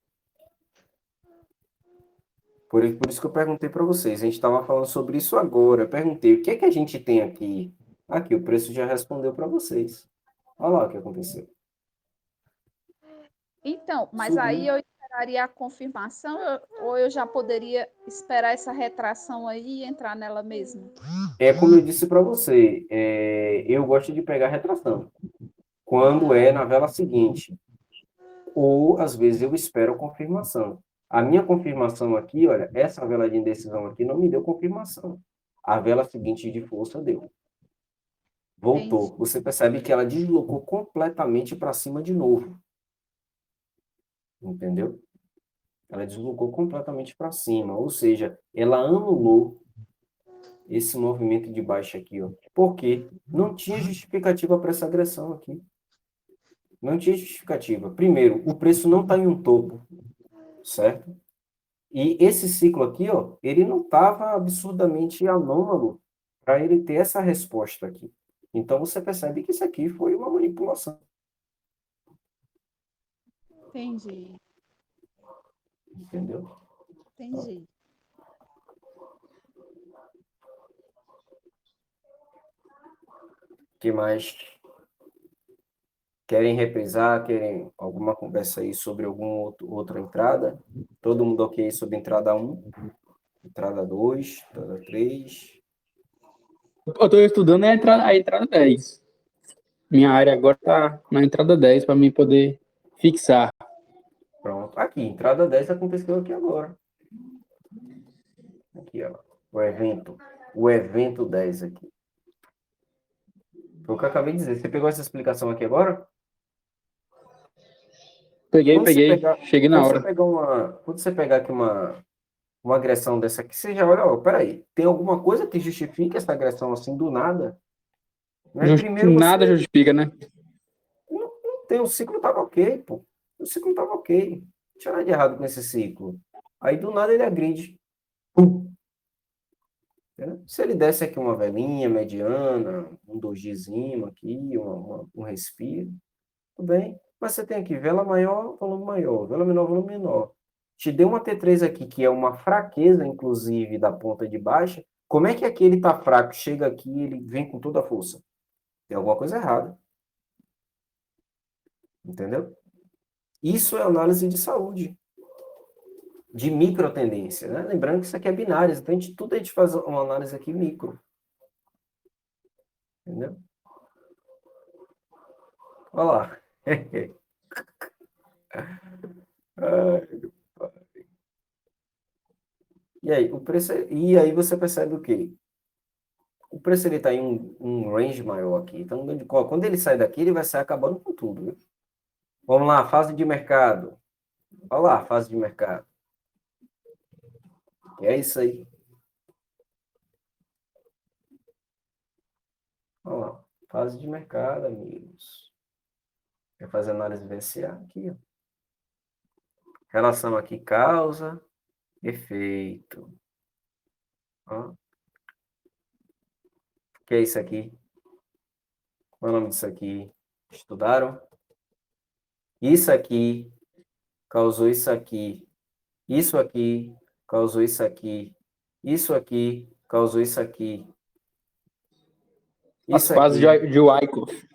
Por isso que eu perguntei para vocês. A gente estava falando sobre isso agora. Eu perguntei, o que é que a gente tem aqui? Aqui, o preço já respondeu para vocês. Olha lá o que aconteceu. Então, mas aí Subiu. eu esperaria a confirmação ou eu já poderia esperar essa retração aí e entrar nela mesmo? É como eu disse para você, eu gosto de pegar retração. Quando é na vela seguinte. Ou, às vezes, eu espero a confirmação. A minha confirmação aqui, olha, essa vela de indecisão aqui não me deu confirmação. A vela seguinte de força deu. Entendi. Voltou. Você percebe que ela deslocou completamente para cima de novo. Entendeu? Ela deslocou completamente para cima. Ou seja, ela anulou esse movimento de baixa aqui, ó. Por quê? Não tinha justificativa para essa agressão aqui. Não tinha justificativa. Primeiro, o preço não está em um topo, certo? E esse ciclo aqui, ó, ele não estava absurdamente anômalo para ele ter essa resposta aqui. Então você percebe que isso aqui foi uma manipulação, Entendi. entendeu? Entendi. O que mais? Querem reprisar? Querem alguma conversa aí sobre alguma outra entrada? Todo mundo ok sobre entrada 1, entrada 2, entrada 3? Eu estou estudando a entrada 10. Minha área agora está na entrada 10 para mim poder fixar. Pronto. Aqui, entrada 10 aconteceu aqui agora. Aqui, ó. O evento. O evento 10 aqui. Foi o que eu acabei de dizer. Você pegou essa explicação aqui agora? Peguei, Quando você peguei. pegar, Cheguei na hora. quando você pegar aqui uma agressão dessa aqui, você já olha, ó, peraí, tem alguma coisa que justifique essa agressão assim do nada? Né? Primeiro Nada você justifica, né? não tem, o ciclo estava ok, pô. O ciclo estava ok. Não tinha nada de errado com esse ciclo. Aí do nada ele agride. Pum. Entendeu? Se ele desse aqui uma velinha mediana, um dojizinho aqui, um respiro, tudo bem. Mas você tem aqui vela maior, vela menor, volume menor. Te deu uma T3 aqui, que é uma fraqueza, inclusive, da ponta de baixa. Como é que aquele tá fraco, chega aqui e ele vem com toda a força? Tem alguma coisa errada, entendeu? Isso é análise de saúde, de microtendência, né? Lembrando que isso aqui é binário, então tudo a gente faz uma análise aqui micro, entendeu? Olha lá. E aí, e aí você percebe o quê? O preço ele está em um range maior aqui. Então, quando ele sai daqui, ele vai sair acabando com tudo, viu? Vamos lá, fase de mercado. Olha lá, fase de mercado. E é isso aí. Olha lá, fase de mercado, amigos. Quer fazer análise VCA aqui, ó. Relação aqui, causa, efeito. Ó. O que é isso aqui? Qual é o nome disso aqui? Estudaram? Isso aqui causou isso aqui. Isso aqui causou isso aqui. Isso aqui causou isso aqui. As Isso fases aqui, de Wyckoff.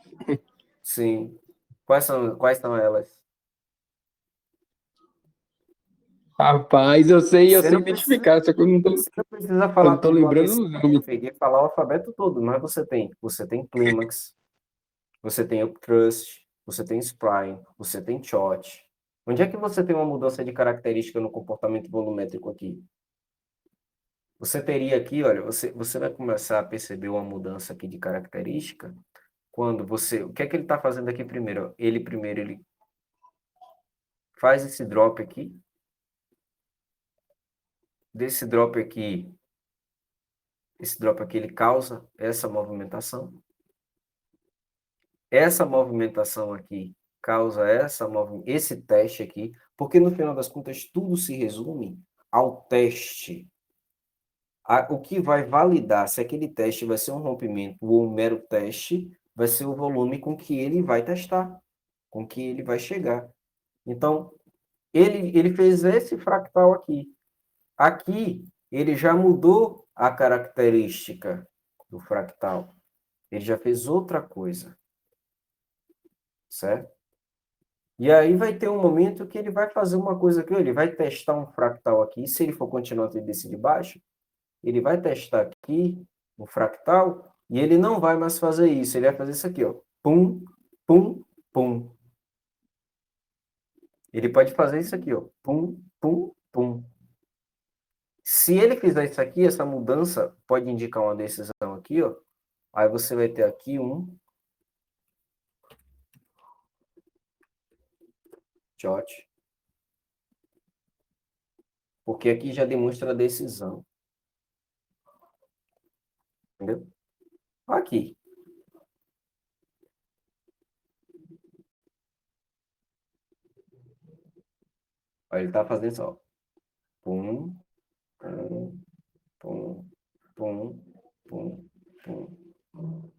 sim. Quais são elas? Rapaz, eu Você sei não precisa, identificar, só que você não precisa eu falar não tô tudo de uma vez lembrando só, os não. Eu nomes. peguei falar o alfabeto todo, mas você tem clímax, você tem upthrust, você tem spline, você tem short. Onde é que você tem uma mudança de característica no comportamento volumétrico aqui? Você teria aqui, olha, você vai começar a perceber uma mudança aqui de característica quando você, o que é que ele está fazendo aqui primeiro? Ele faz esse drop aqui ele causa essa movimentação. Essa movimentação aqui causa esse teste aqui, porque no final das contas tudo se resume ao teste. O que vai validar se aquele teste vai ser um rompimento ou um mero teste, vai ser o volume com que ele vai testar, com que ele vai chegar. Então, ele fez esse fractal aqui. Aqui, ele já mudou a característica do fractal. Ele já fez outra coisa, certo? E aí vai ter um momento que ele vai fazer uma coisa aqui, ele vai testar um fractal aqui, se ele for continuar a tendência de baixo, ele vai testar aqui um fractal e ele não vai mais fazer isso, ele vai fazer isso aqui, ó. Pum, pum, pum. Ele pode fazer isso aqui, ó. Pum, pum, pum. Se ele fizer isso aqui, essa mudança pode indicar uma decisão aqui, ó. Aí você vai ter aqui um short. Porque aqui já demonstra a decisão. Entendeu? Aqui. Aí ele tá fazendo isso, ó. Pum, pum, pum, pum, pum, pum.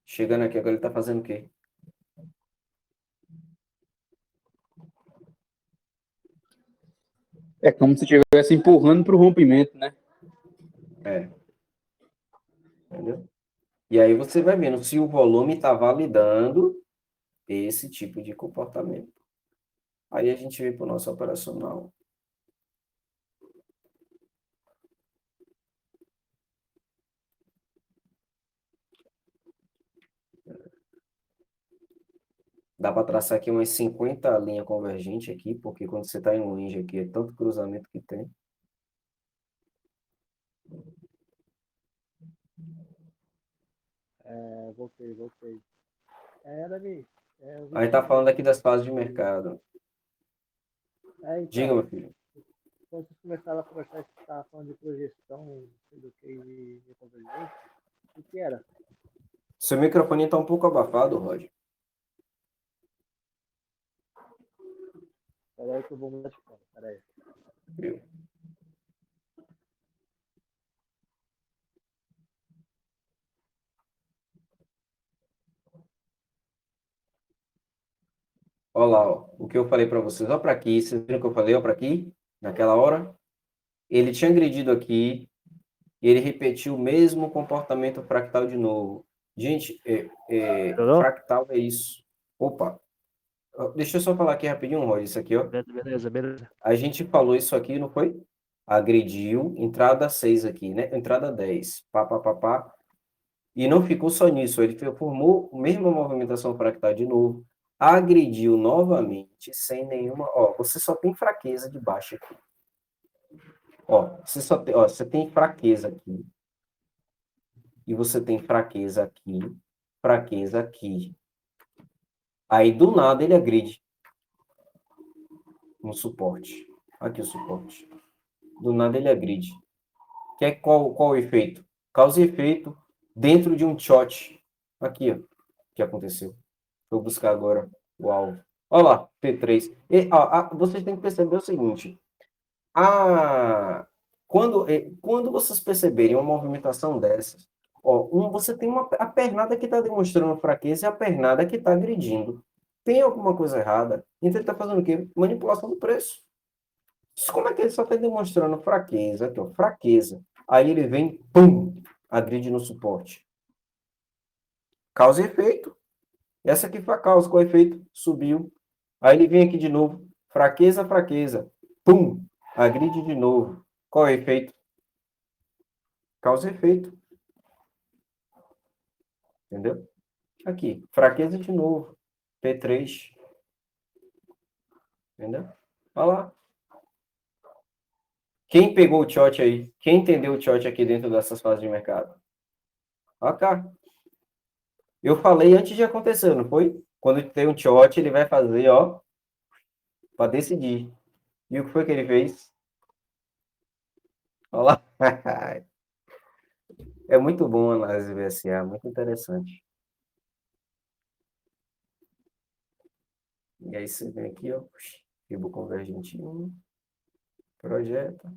Chegando aqui, agora ele tá fazendo o quê? É como se estivesse empurrando para o rompimento, né? É, entendeu? E aí você vai vendo se o volume está validando esse tipo de comportamento. Aí a gente vem para o nosso operacional. Dá para traçar aqui umas 50 linhas convergentes aqui, porque quando você está em um range aqui, é tanto cruzamento que tem. Voltei. Davi, eu vi Aí que tá você falando aqui das fases de mercado. Diga, Então, meu filho. quando vocês começaram a conversar, você estava falando de projeção, não sei do que, de convergência, o que era? Seu microfone está um pouco abafado, Roger. Peraí que eu vou mudar de fone, peraí. Viu? Olha lá, ó, o que eu falei para vocês. Olha para aqui. Vocês viram o que eu falei? Olha para aqui. Naquela hora. Ele tinha agredido aqui. E ele repetiu o mesmo comportamento fractal de novo. Gente, Melhorou? fractal é isso. Opa. Deixa eu só falar aqui rapidinho, Roger. Isso aqui, ó. Beleza, beleza. A gente falou isso aqui, não foi? Agrediu. Entrada 6 aqui, né? Entrada 10. Pá, pá, pá, pá. E não ficou só nisso, ele formou a mesma movimentação fractal de novo, agrediu novamente, sem nenhuma. Ó, você só tem fraqueza de baixo aqui. Ó, você tem fraqueza aqui. E você tem fraqueza aqui, fraqueza aqui. Aí do nada ele agride no suporte. Aqui o suporte. Do nada ele agride. Qual o efeito? Causa e efeito dentro de um shot. Aqui, ó, o que aconteceu. Vou buscar agora o alvo. Olha lá, P3. Vocês têm que perceber o seguinte. Quando vocês perceberem uma movimentação dessas, você tem a pernada que está demonstrando fraqueza e a pernada que está agredindo. Tem alguma coisa errada? Então ele está fazendo o quê? Manipulação do preço. Como é que ele só está demonstrando fraqueza? Aqui, ó, fraqueza. Aí ele vem, pum, agride no suporte. Causa e efeito. Essa aqui foi a causa, qual é o efeito? Subiu. Aí ele vem aqui de novo. Fraqueza, fraqueza. Pum! Agride de novo. Qual é o efeito? Causa e efeito. Entendeu? Aqui. Fraqueza de novo. P3. Entendeu? Olha lá. Quem pegou o short aí? Quem entendeu o short aqui dentro dessas fases de mercado? Olha cá. Eu falei antes de acontecer, não foi? Quando tem um short, ele vai fazer, ó, para decidir. E o que foi que ele fez? Olha lá. É muito bom a análise VSA, muito interessante. E aí você vem aqui, ó, Fibo Convergente 1, projeta.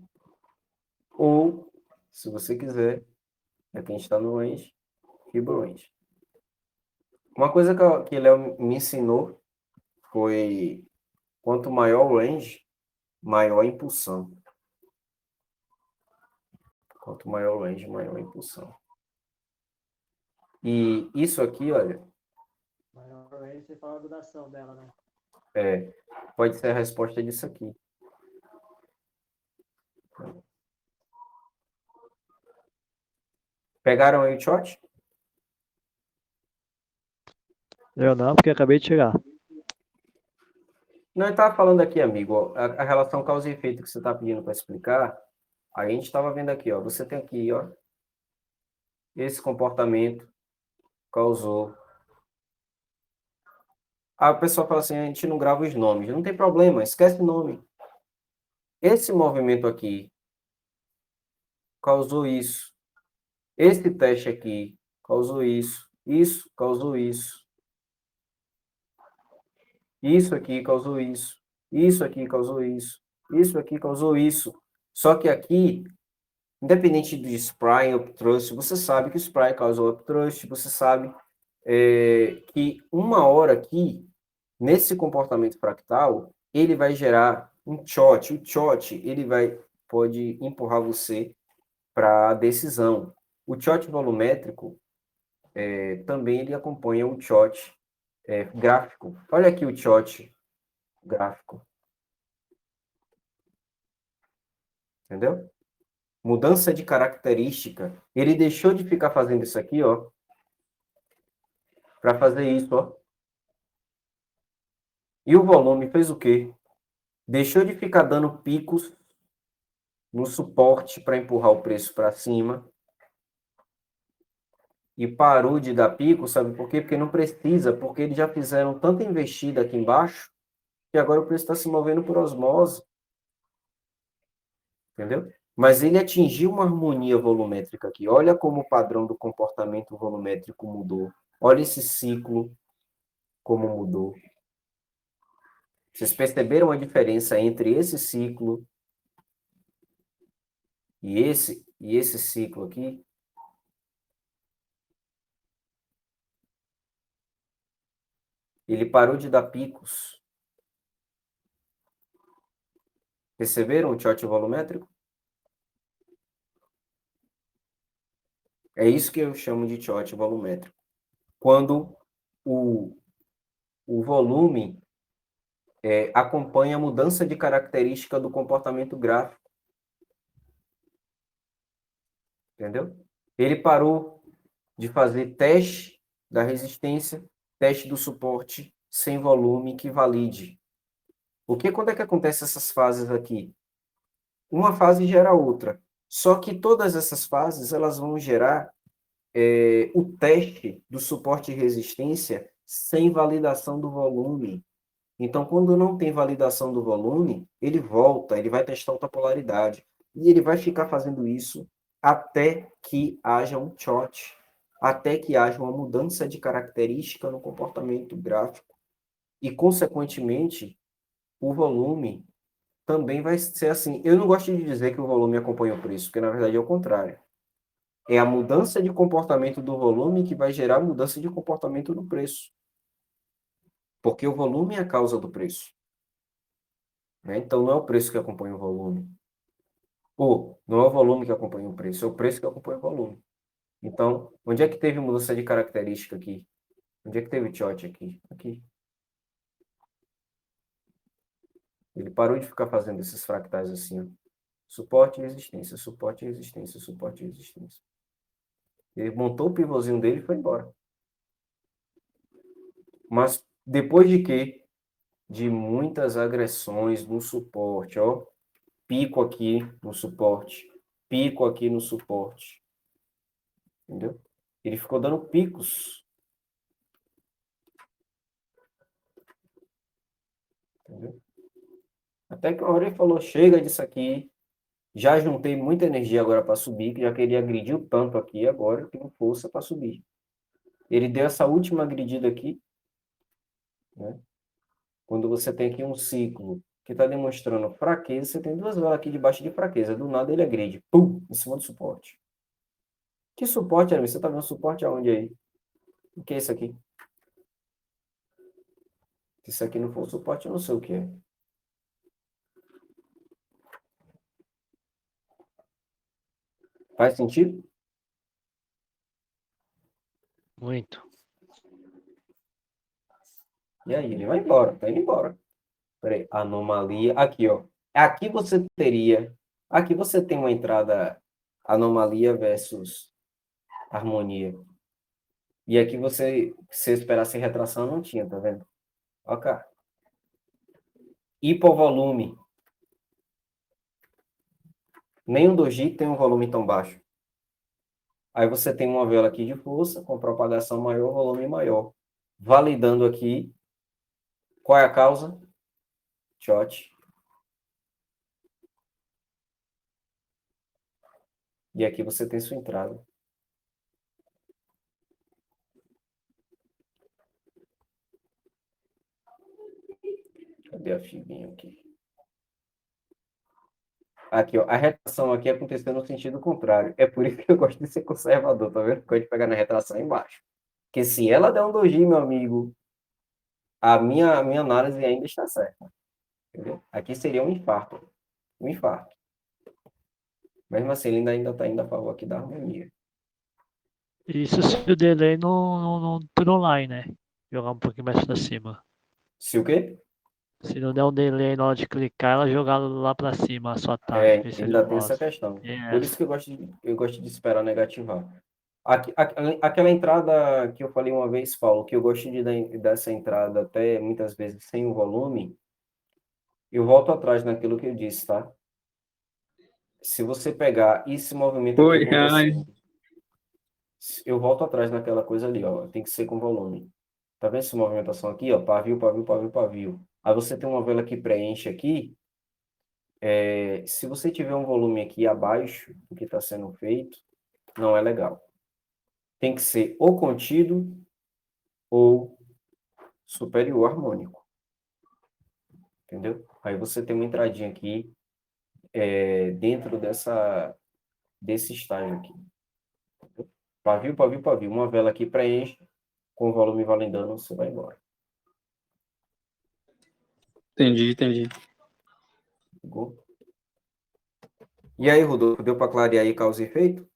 Ou, se você quiser, aqui a gente está no range, Fibo Range. Uma coisa que Léo me ensinou foi, quanto maior o range, maior a impulsão. Quanto maior o range, maior a impulsão. E isso aqui, olha, Maior aí você fala a duração dela, né? pode ser a resposta disso aqui. Pegaram aí o shot? Eu não, porque acabei de chegar. Não, eu estava falando aqui, amigo, ó, a relação causa e efeito que você está pedindo para explicar, a gente estava vendo aqui, ó, você tem aqui, ó, esse comportamento causou. Aí o pessoal fala assim, a gente não grava os nomes. Não tem problema, esquece o nome. Esse movimento aqui causou isso. Esse teste aqui causou isso. Isso causou isso. Isso aqui causou isso. Isso aqui causou isso. Isso aqui causou isso. Só que aqui, independente do spray ou upthrust, você sabe que o spray causou upthrust, você sabe que uma hora aqui, nesse comportamento fractal, ele vai gerar um shot. O shot, pode empurrar você para a decisão. O shot volumétrico, também ele acompanha o shot gráfico. Olha aqui o shot gráfico. Entendeu? Mudança de característica. Ele deixou de ficar fazendo isso aqui, ó, para fazer isso, ó. E o volume fez o quê? Deixou de ficar dando picos no suporte para empurrar o preço para cima e parou de dar pico, sabe por quê? Porque não precisa, porque eles já fizeram tanta investida aqui embaixo e agora o preço está se movendo por osmose, entendeu? Mas ele atingiu uma harmonia volumétrica aqui. Olha como o padrão do comportamento volumétrico mudou. Olha esse ciclo como mudou. Vocês perceberam a diferença entre esse ciclo e esse ciclo aqui? Ele parou de dar picos. Perceberam o short volumétrico? É isso que eu chamo de short volumétrico. Quando o volume acompanha a mudança de característica do comportamento gráfico. Entendeu? Ele parou de fazer teste da resistência, teste do suporte sem volume que valide. Porque quando é que acontece essas fases aqui? Uma fase gera outra. Só que todas essas fases elas vão gerar o teste do suporte e resistência sem validação do volume. Então, quando não tem validação do volume, ele volta, ele vai testar outra polaridade. E ele vai ficar fazendo isso até que haja um short, até que haja uma mudança de característica no comportamento gráfico. E, consequentemente, o volume também vai ser assim. Eu não gosto de dizer que o volume acompanha o preço, porque, na verdade, é o contrário. É a mudança de comportamento do volume que vai gerar mudança de comportamento do preço. Porque o volume é a causa do preço. Né? Então, não é o preço que acompanha o volume. Ou, não é o volume que acompanha o preço, é o preço que acompanha o volume. Então, onde é que teve mudança de característica aqui? Onde é que teve short aqui? Aqui. Ele parou de ficar fazendo esses fractais assim, ó. Suporte e resistência, suporte e resistência, suporte e resistência. Ele montou o pivôzinho dele e foi embora. Mas depois de quê? De muitas agressões no suporte, ó. Pico aqui no suporte, pico aqui no suporte. Entendeu? Ele ficou dando picos. Entendeu? Até que uma hora ele falou, chega disso aqui. Já juntei muita energia agora para subir, que já queria agredir o tanto aqui, agora eu tenho força para subir. Ele deu essa última agredida aqui, né? Quando você tem aqui um ciclo que está demonstrando fraqueza, você tem duas velas aqui debaixo de fraqueza. Do nada ele agride, pum, em cima do suporte. Que suporte, Aramis? Você está vendo suporte aonde aí? O que é isso aqui? Se isso aqui não for suporte, eu não sei o que é. Faz sentido? Muito. E aí, ele vai embora, tá indo embora. Peraí, anomalia. Aqui, ó. Aqui você teria. Aqui você tem uma entrada anomalia versus harmonia. E aqui você, se esperasse retração, não tinha, tá vendo? Ok. Hipovolume. Nenhum doji tem um volume tão baixo. Aí você tem uma vela aqui de força, com propagação maior, volume maior. Validando aqui. Qual é a causa? Short. E aqui você tem sua entrada. Cadê a fibrinha aqui? Aqui, ó. A retração aqui aconteceu no sentido contrário. É por isso que eu gosto de ser conservador, tá vendo? Eu gosto de pegar na retração embaixo. Porque se ela der um doji, meu amigo, a minha análise ainda está certa. Entendeu? Aqui seria um infarto. Um infarto. Mesmo assim, ele ainda está indo a favor aqui da harmonia. Isso se o delay não trollar, né? Jogar um pouquinho mais pra cima. Se o quê? Se não der um delay na hora de clicar, ela jogar lá pra cima a sua taxa. Esse é Ainda o tem essa negócio. questão. Tem Por essa. isso que eu gosto de esperar negativar. Aquela entrada que eu falei uma vez, Paulo, que eu gosto de dar dessa entrada até muitas vezes sem o volume, eu volto atrás naquilo que eu disse, tá? Se você pegar esse movimento aqui Foi, ai, acontecendo, eu volto atrás naquela coisa ali, ó, tem que ser com volume. Tá vendo essa movimentação aqui, ó, pavio, pavio, pavio, pavio. Aí você tem uma vela que preenche aqui. Se você tiver um volume aqui abaixo do que está sendo feito, não é legal. Tem que ser ou contido ou superior harmônico. Entendeu? Aí você tem uma entradinha aqui dentro desse estágio aqui. Pavio, pavio, pavio. Uma vela aqui preenche, com o volume valendando, você vai embora. Entendi. Ficou? E aí, Rodolfo, deu para clarear aí causa e efeito?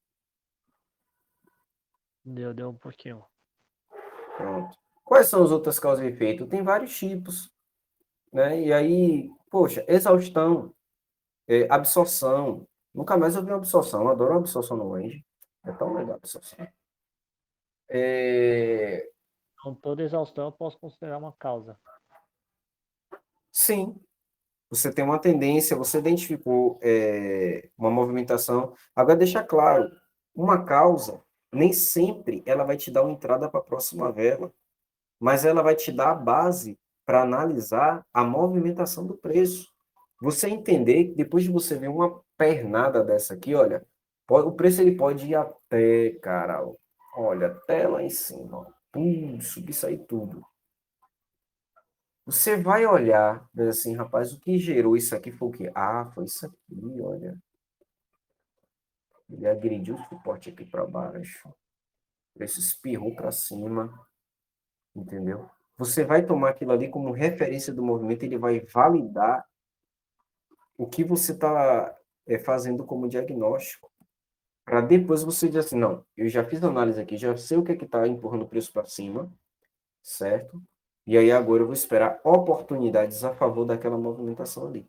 Deu um pouquinho. Pronto. Quais são as outras causas e efeito? Tem vários tipos, né? E aí, poxa, exaustão, absorção. Nunca mais eu vi uma absorção. Eu adoro uma absorção no range. É tão legal a absorção. Então, toda exaustão eu posso considerar uma causa. Sim, você tem uma tendência, você identificou uma movimentação. Agora, deixa claro, uma causa, nem sempre ela vai te dar uma entrada para a próxima vela, mas ela vai te dar a base para analisar a movimentação do preço. Você entender que depois de você ver uma pernada dessa aqui, olha, o preço ele pode ir até, cara, olha, até lá em cima, ó, subir, sair tudo. Você vai olhar, diz assim, rapaz, o que gerou isso aqui foi o quê? Ah, foi isso aqui, olha. Ele agrediu o suporte aqui para baixo. O preço espirrou para cima, entendeu? Você vai tomar aquilo ali como referência do movimento, ele vai validar o que você está fazendo como diagnóstico. Para depois você dizer assim, não, eu já fiz análise aqui, já sei o que está empurrando o preço para cima, certo? E aí agora eu vou esperar oportunidades a favor daquela movimentação ali.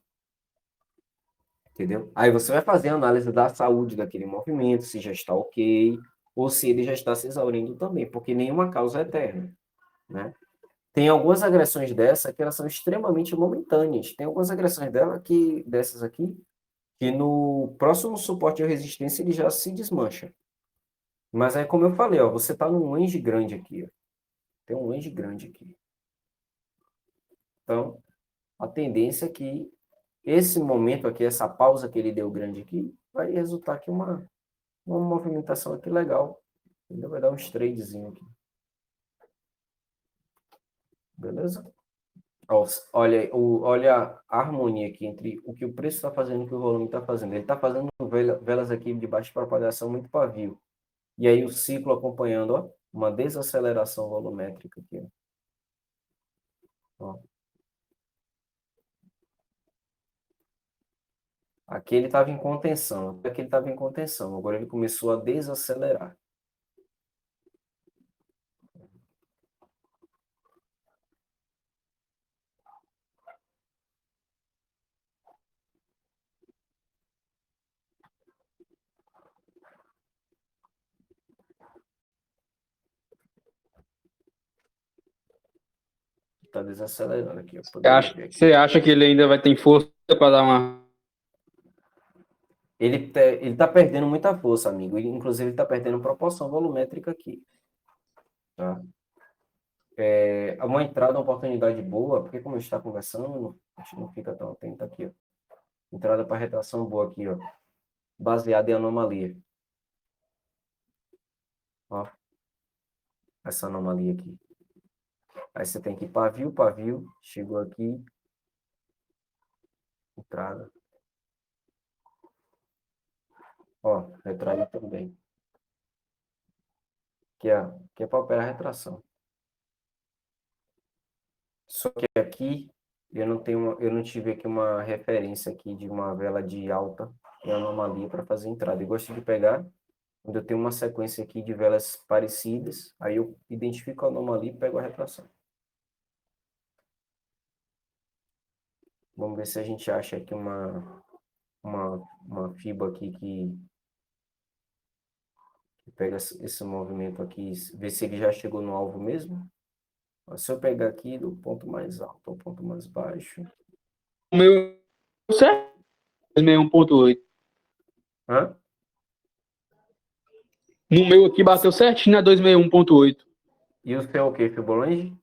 Entendeu? Aí você vai fazer a análise da saúde daquele movimento, se já está ok, ou se ele já está se exaurindo também, porque nenhuma causa é eterna, né? Tem algumas agressões dessa que elas são extremamente momentâneas. Tem algumas agressões dessas aqui, que no próximo suporte de resistência ele já se desmancha. Mas aí, como eu falei, ó, você está num range grande aqui. Ó. Tem um range grande aqui. Então, a tendência é que esse momento aqui, essa pausa que ele deu grande aqui, vai resultar aqui uma movimentação aqui legal. Ainda vai dar uns tradezinho aqui. Beleza? Olha a harmonia aqui entre o que o preço está fazendo e o que o volume está fazendo. Ele está fazendo velas aqui de baixa propagação muito pavio. E aí o ciclo acompanhando, ó, uma desaceleração volumétrica aqui. Ó. Aqui ele estava em contenção, aqui ele estava em contenção. Agora ele começou a desacelerar. Está desacelerando aqui. Eu poderia ver aqui. Você acha que ele ainda vai ter força para dar uma... Ele tá perdendo muita força, amigo. Inclusive, ele está perdendo proporção volumétrica aqui. Tá? Uma entrada, uma oportunidade boa, porque como a gente está conversando, a gente não fica tão atento aqui. Ó. Entrada para retração boa aqui, ó, baseada em anomalia. Ó, essa anomalia aqui. Aí você tem que ir pavio, pavio, chegou aqui, entrada. Ó, retraído também. Que é para operar retração. Só que aqui eu não tive aqui uma referência aqui de uma vela de alta e anomalia para fazer entrada. Eu gosto de pegar quando eu tenho uma sequência aqui de velas parecidas, aí eu identifico a anomalia e pego a retração. Vamos ver se a gente acha aqui uma fibra aqui que pega esse movimento aqui, ver se ele já chegou no alvo mesmo. Se eu pegar aqui do ponto mais alto ao ponto mais baixo. O meu certo? 261.8. Hã? No meu aqui bateu certinho na 261.8. E o seu é o quê? Fibonacci?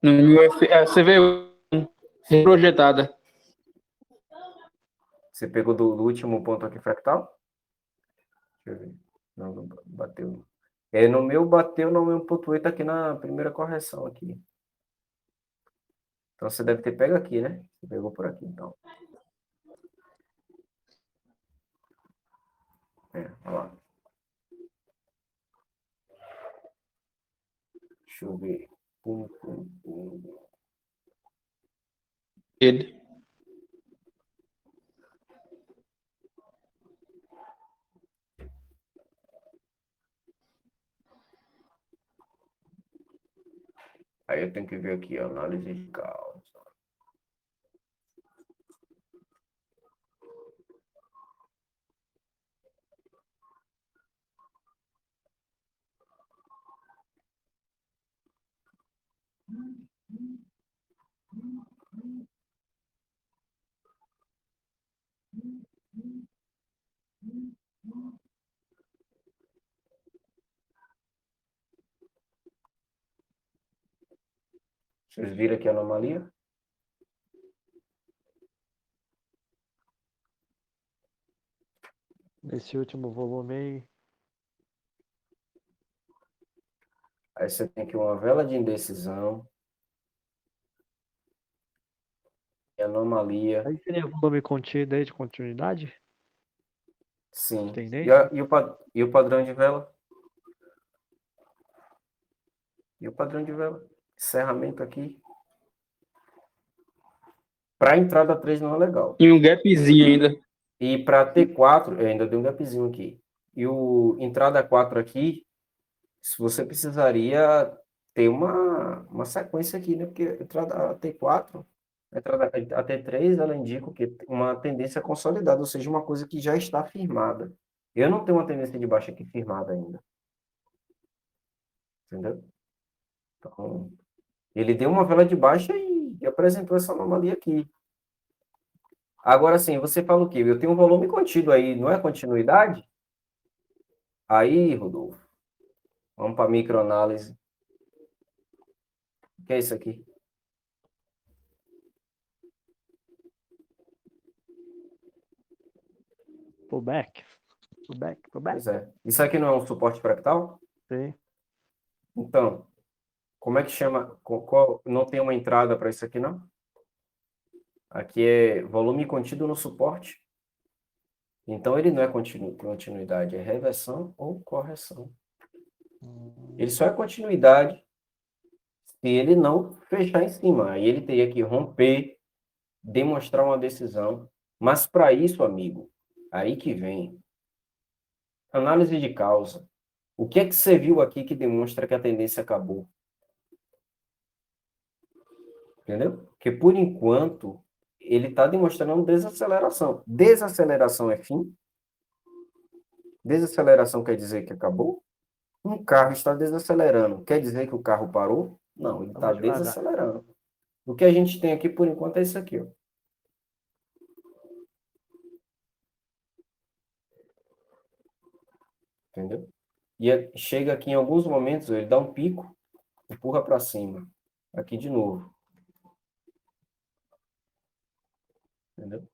No meu CV1 reprojetada. Você pegou do último ponto aqui fractal? Deixa eu ver. Não bateu. No meu bateu no 1.8 aqui na primeira correção aqui. Então você deve ter pego aqui, né? Você pegou por aqui, então. Olha lá. Deixa eu ver. Pum, pum, pum. Ele. Aí eu tenho que ver aqui a análise de causa. Vocês viram aqui a anomalia? Nesse último volume aí, Aí você tem aqui uma vela de indecisão. E anomalia. aí seria volume contido aí de continuidade? Sim. Tendência? E o padrão de vela? E o padrão de vela? Encerramento aqui. Para a entrada 3 não é legal. E um gapzinho ainda. E para T4, eu ainda dei um gapzinho aqui. E o entrada 4 aqui, se você precisaria ter uma sequência aqui, né? Porque a entrada T4, a T3, ela indica o quê? Uma tendência consolidada, ou seja, uma coisa que já está firmada. Eu não tenho uma tendência de baixa aqui firmada ainda. Entendeu? Então, ele deu uma vela de baixa e apresentou essa anomalia aqui. Agora sim, você fala o quê? Eu tenho um volume contido aí, não é continuidade? Aí, Rodolfo, vamos para a microanálise. O que é isso aqui? Pullback. Pullback. Pois é. Isso aqui não é um suporte fractal? Sim. Então, como é que chama? Não tem uma entrada para isso aqui, não? Aqui é volume contido no suporte. Então, ele não é continuidade, é reversão ou correção. Ele só é continuidade se ele não fechar em cima. Aí ele teria que romper, demonstrar uma decisão. Mas para isso, amigo, aí que vem análise de causa. O que é que você viu aqui que demonstra que a tendência acabou? Entendeu? Porque, por enquanto, ele está demonstrando desaceleração. Desaceleração é fim? Desaceleração quer dizer que acabou? Um carro está desacelerando. Quer dizer que o carro parou? Não, ele está Vamos devagar. desacelerando. O que a gente tem aqui, por enquanto, é isso aqui. Ó. Entendeu? Chega aqui em alguns momentos, ele dá um pico, empurra para cima. Aqui de novo. Entendeu?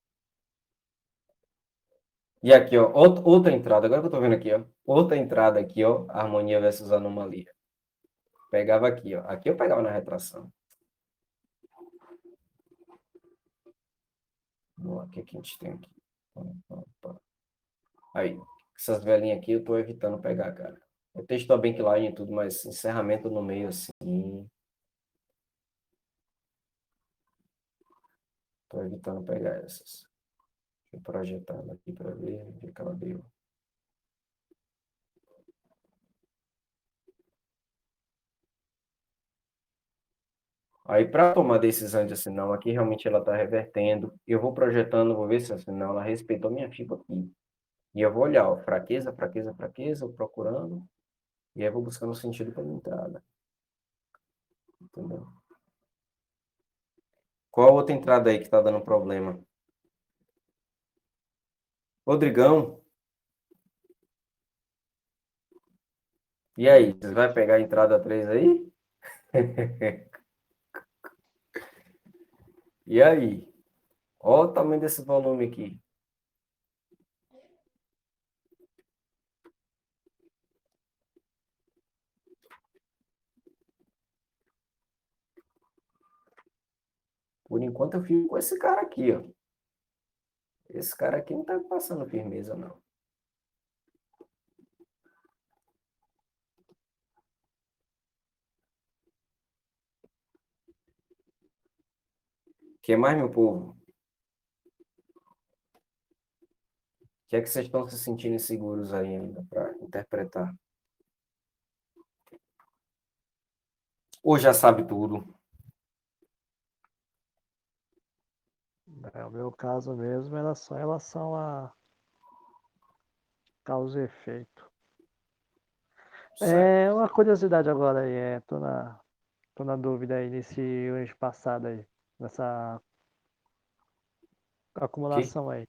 E aqui, ó, outra entrada. Agora que eu tô vendo aqui, ó. Outra entrada aqui, ó. Harmonia versus anomalia. Pegava aqui, ó. Aqui eu pegava na retração. Vamos lá, o que a gente tem aqui? Aí, essas velinhas aqui eu tô evitando pegar, cara. Eu texto a bankline e tudo, mas encerramento no meio, assim. Tô evitando pegar essas. Deixa eu projetar ela aqui para ver o que ela deu. Aí, para tomar decisão de assim, não, aqui realmente ela está revertendo. Eu vou projetando, vou ver se assim, não, ela respeitou minha FIBA aqui. E eu vou olhar, ó, fraqueza, fraqueza, fraqueza, procurando. E aí eu vou buscando o sentido para minha entrada. Entendeu? Qual outra entrada aí que está dando problema? Rodrigão. E aí, você vai pegar a entrada 3 aí? E aí? Olha o tamanho desse volume aqui. Por enquanto eu fico com esse cara aqui, ó. Esse cara aqui não tá passando firmeza, não. O que mais, meu povo? O que é que vocês estão se sentindo inseguros aí ainda para interpretar? Ou já sabe tudo? O meu caso mesmo era só em relação a causa e efeito. Certo. Uma curiosidade agora aí, tô na dúvida aí nesse eixo passado aí, nessa Que? acumulação aí.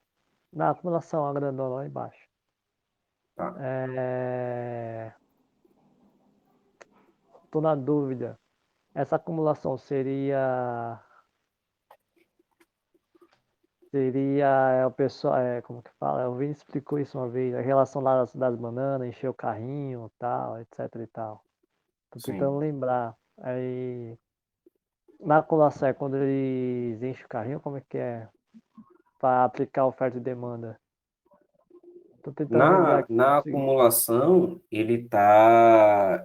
Na acumulação, a grandona lá embaixo. Tá. É, tô na dúvida. Essa acumulação seria o pessoal, como que fala? O Vini explicou isso uma vez, a relação lá das bananas, encher o carrinho, tal, etc e tal. Tô tentando Sim. lembrar. Aí, na acumulação, é quando eles enchem o carrinho, como é que é? Para aplicar oferta e demanda. Tô tentando lembrar aqui, não Na consegui. acumulação, ele tá,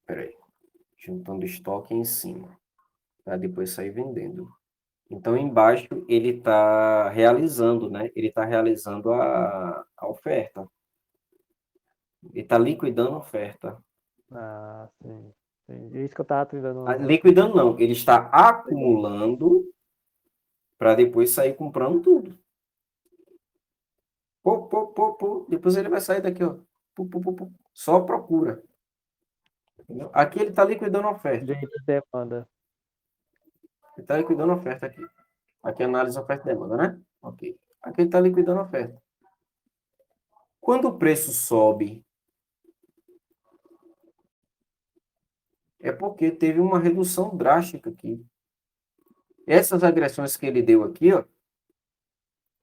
peraí, juntando estoque em cima, para depois sair vendendo. Então, embaixo, ele está realizando, né? Ele está realizando a oferta. Ele está liquidando a oferta. Ah, sim. Entendi. É isso que eu tava tentando. Liquidando não, ele está acumulando para depois sair comprando tudo. Pô, pô, pô, pô. Depois ele vai sair daqui, ó. Pô, pô, pô, pô. Só procura. Entendeu? Aqui ele está liquidando a oferta. Jeito de demanda. Ele está liquidando a oferta aqui. Aqui analisa oferta e demanda, né? Ok. Aqui ele está liquidando a oferta. Quando o preço sobe, é porque teve uma redução drástica aqui. Essas agressões que ele deu aqui, ó.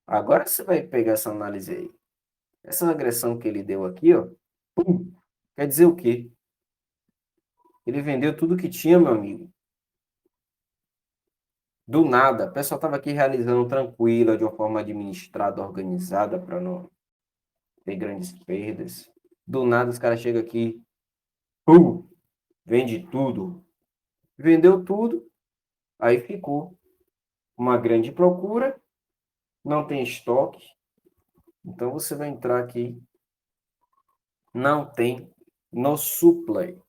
Agora você vai pegar essa análise aí. Essa agressão que ele deu aqui, ó. Pum, quer dizer o quê? Ele vendeu tudo que tinha, meu amigo. Do nada, a pessoa estava aqui realizando tranquila, de uma forma administrada, organizada, para não ter grandes perdas. Do nada, os caras chegam aqui, pum, vende tudo. Vendeu tudo, aí ficou uma grande procura, não tem estoque. Então, você vai entrar aqui, não tem no supply,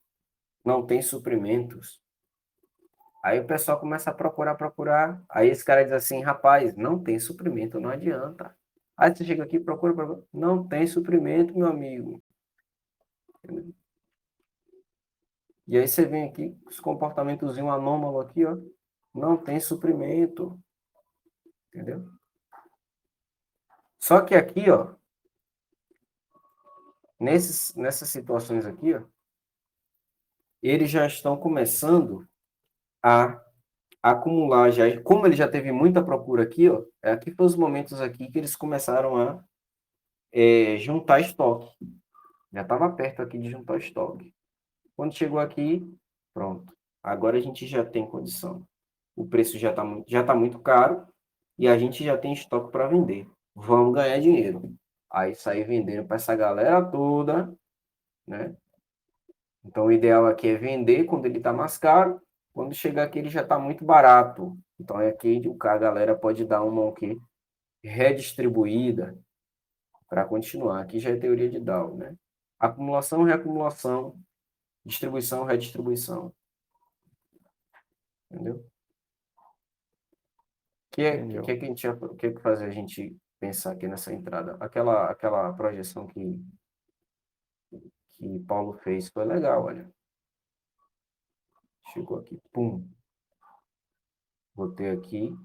não tem suprimentos. Aí o pessoal começa a procurar. Aí esse cara diz assim, rapaz, não tem suprimento, não adianta. Aí você chega aqui, procura. Não tem suprimento, meu amigo. E aí você vem aqui, os comportamentos anômalos aqui, ó. Não tem suprimento. Entendeu? Só que aqui, ó, nessas situações aqui, ó, eles já estão começando a acumular já. Como ele já teve muita procura aqui, ó, aqui foi os momentos aqui que eles começaram a juntar estoque. Já estava perto aqui de juntar estoque. Quando chegou aqui, pronto. Agora a gente já tem condição. O preço já tá muito caro e a gente já tem estoque para vender. Vamos ganhar dinheiro. Aí sair vendendo para essa galera toda, né? Então o ideal aqui é vender quando ele está mais caro. Quando chegar aqui ele já está muito barato. Então é aqui que a galera pode dar uma o quê? Redistribuída para continuar. Aqui já é teoria de Dow, né? Acumulação, reacumulação, distribuição, redistribuição. Entendeu? Entendeu? O que faz a gente pensar aqui nessa entrada? Aquela projeção que Paulo fez foi legal, olha. Chegou aqui, pum. Botei aqui.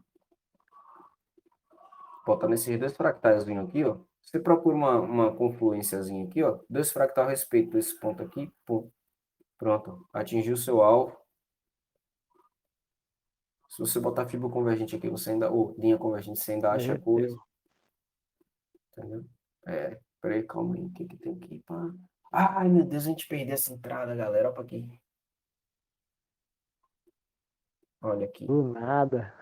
Botando esses dois fractalzinhos aqui, ó. Você procura uma confluênciazinha aqui, ó. Dois fractais a respeito desse ponto aqui, pum. Pronto. Atingiu o seu alvo. Se você botar fibra convergente aqui, você ainda, ou linha convergente, você ainda acha coisa, Derreteu. entendeu? Peraí, calma aí, o que que tem aqui, pá? Ai, meu Deus, a gente perdeu essa entrada, galera, olha pra aqui. Olha aqui. Do nada.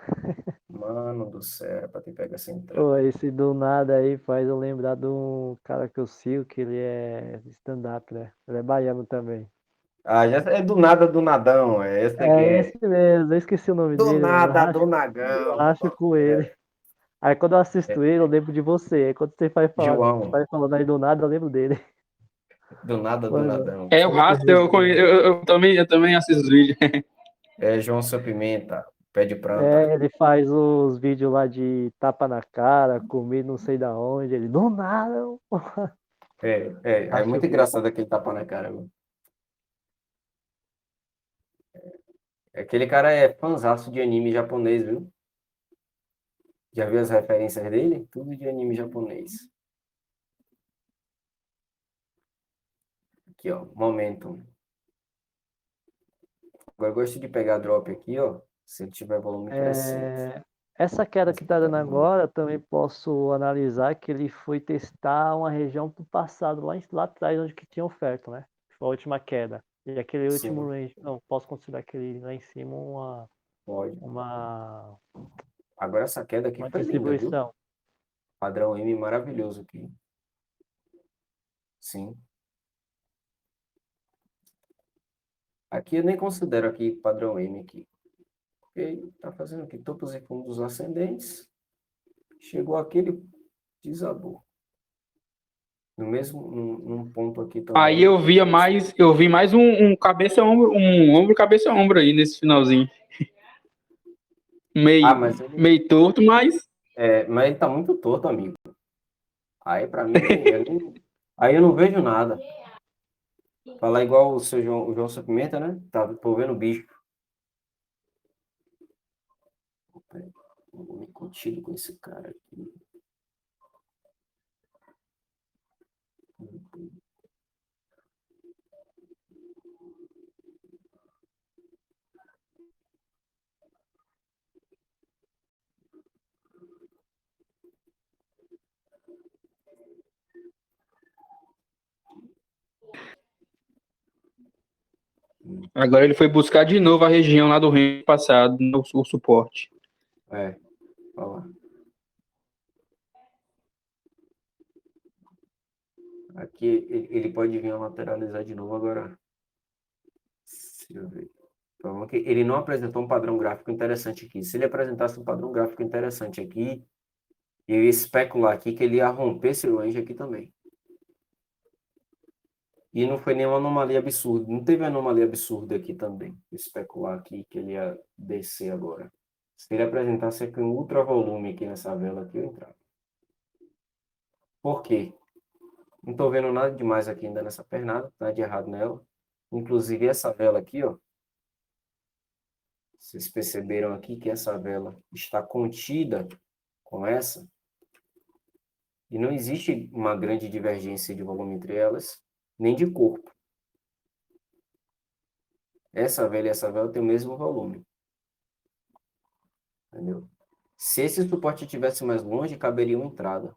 Mano do céu, era pra ter pego essa entrada. Pô, esse do nada aí faz eu lembrar de um cara que eu sigo, que ele é stand-up, né? Ele é baiano também. Ah, já é do nada do nadão, esse aqui É é esse mesmo, eu esqueci o nome do dele, mano. nada do Eu nagão, racho pô. com ele. Aí quando eu É, assisto ele, eu lembro de você. Aí quando você João, vai falando aí do nada, eu lembro dele. do nada do Mano, nadão. É, o muita rastro, resenha. eu também assisto os vídeos. É João Seu Pimenta, pé de planta. É, ele faz os vídeos lá de tapa na cara, comer não sei da onde. Ele, do nada, É acho muito que engraçado aquele tapa na cara, meu. Aquele cara é fãzaço de anime japonês, viu? Já viu as referências dele? Tudo de anime japonês. Aqui, ó, Momentum. Agora eu gosto de pegar drop aqui, ó. Se ele tiver volume crescente. é, essa queda Mas que tá pegar dando volume. agora, também posso analisar que ele foi testar uma região do passado, lá atrás, onde que tinha oferta, né? Foi a última queda. E aquele último Sim, range, não, posso considerar aquele lá em cima pode. uma, Agora essa queda aqui uma foi linda, viu? distribuição. Padrão M maravilhoso aqui. Sim. Aqui eu nem considero aqui padrão M aqui. Porque tá fazendo aqui topos e fundos ascendentes. Chegou aquele desabou. No mesmo, num ponto aqui Aí também. eu vi mais um cabeça-ombro, um ombro, cabeça-ombro aí nesse finalzinho. Ah, Meio, mas ele, meio torto, mas mas ele tá muito torto, amigo. Aí pra mim, aí eu não vejo nada. Falar igual o João Sou Pimenta, né? Tô vendo bicho. Vou me contido com esse cara aqui. agora ele foi buscar de novo a região lá do range passado, o suporte. É, olha lá. Aqui ele pode vir a lateralizar de novo agora. Deixa eu ver. Então, ele não apresentou um padrão gráfico interessante aqui. Se ele apresentasse um padrão gráfico interessante aqui, eu ia especular aqui que ele ia romper esse range aqui também. E não foi nenhuma anomalia absurda. Não teve anomalia absurda aqui também. Vou especular aqui que ele ia descer agora. Se ele apresentasse aqui um ultra volume aqui nessa vela aqui, eu entrava. Por quê? Não estou vendo nada demais aqui ainda nessa pernada, nada de errado nela. Inclusive essa vela aqui, ó. Vocês perceberam aqui que essa vela está contida com essa. E não existe uma grande divergência de volume entre elas, nem de corpo. Essa vela e essa vela têm o mesmo volume. Entendeu? Se esse suporte estivesse mais longe, caberia uma entrada.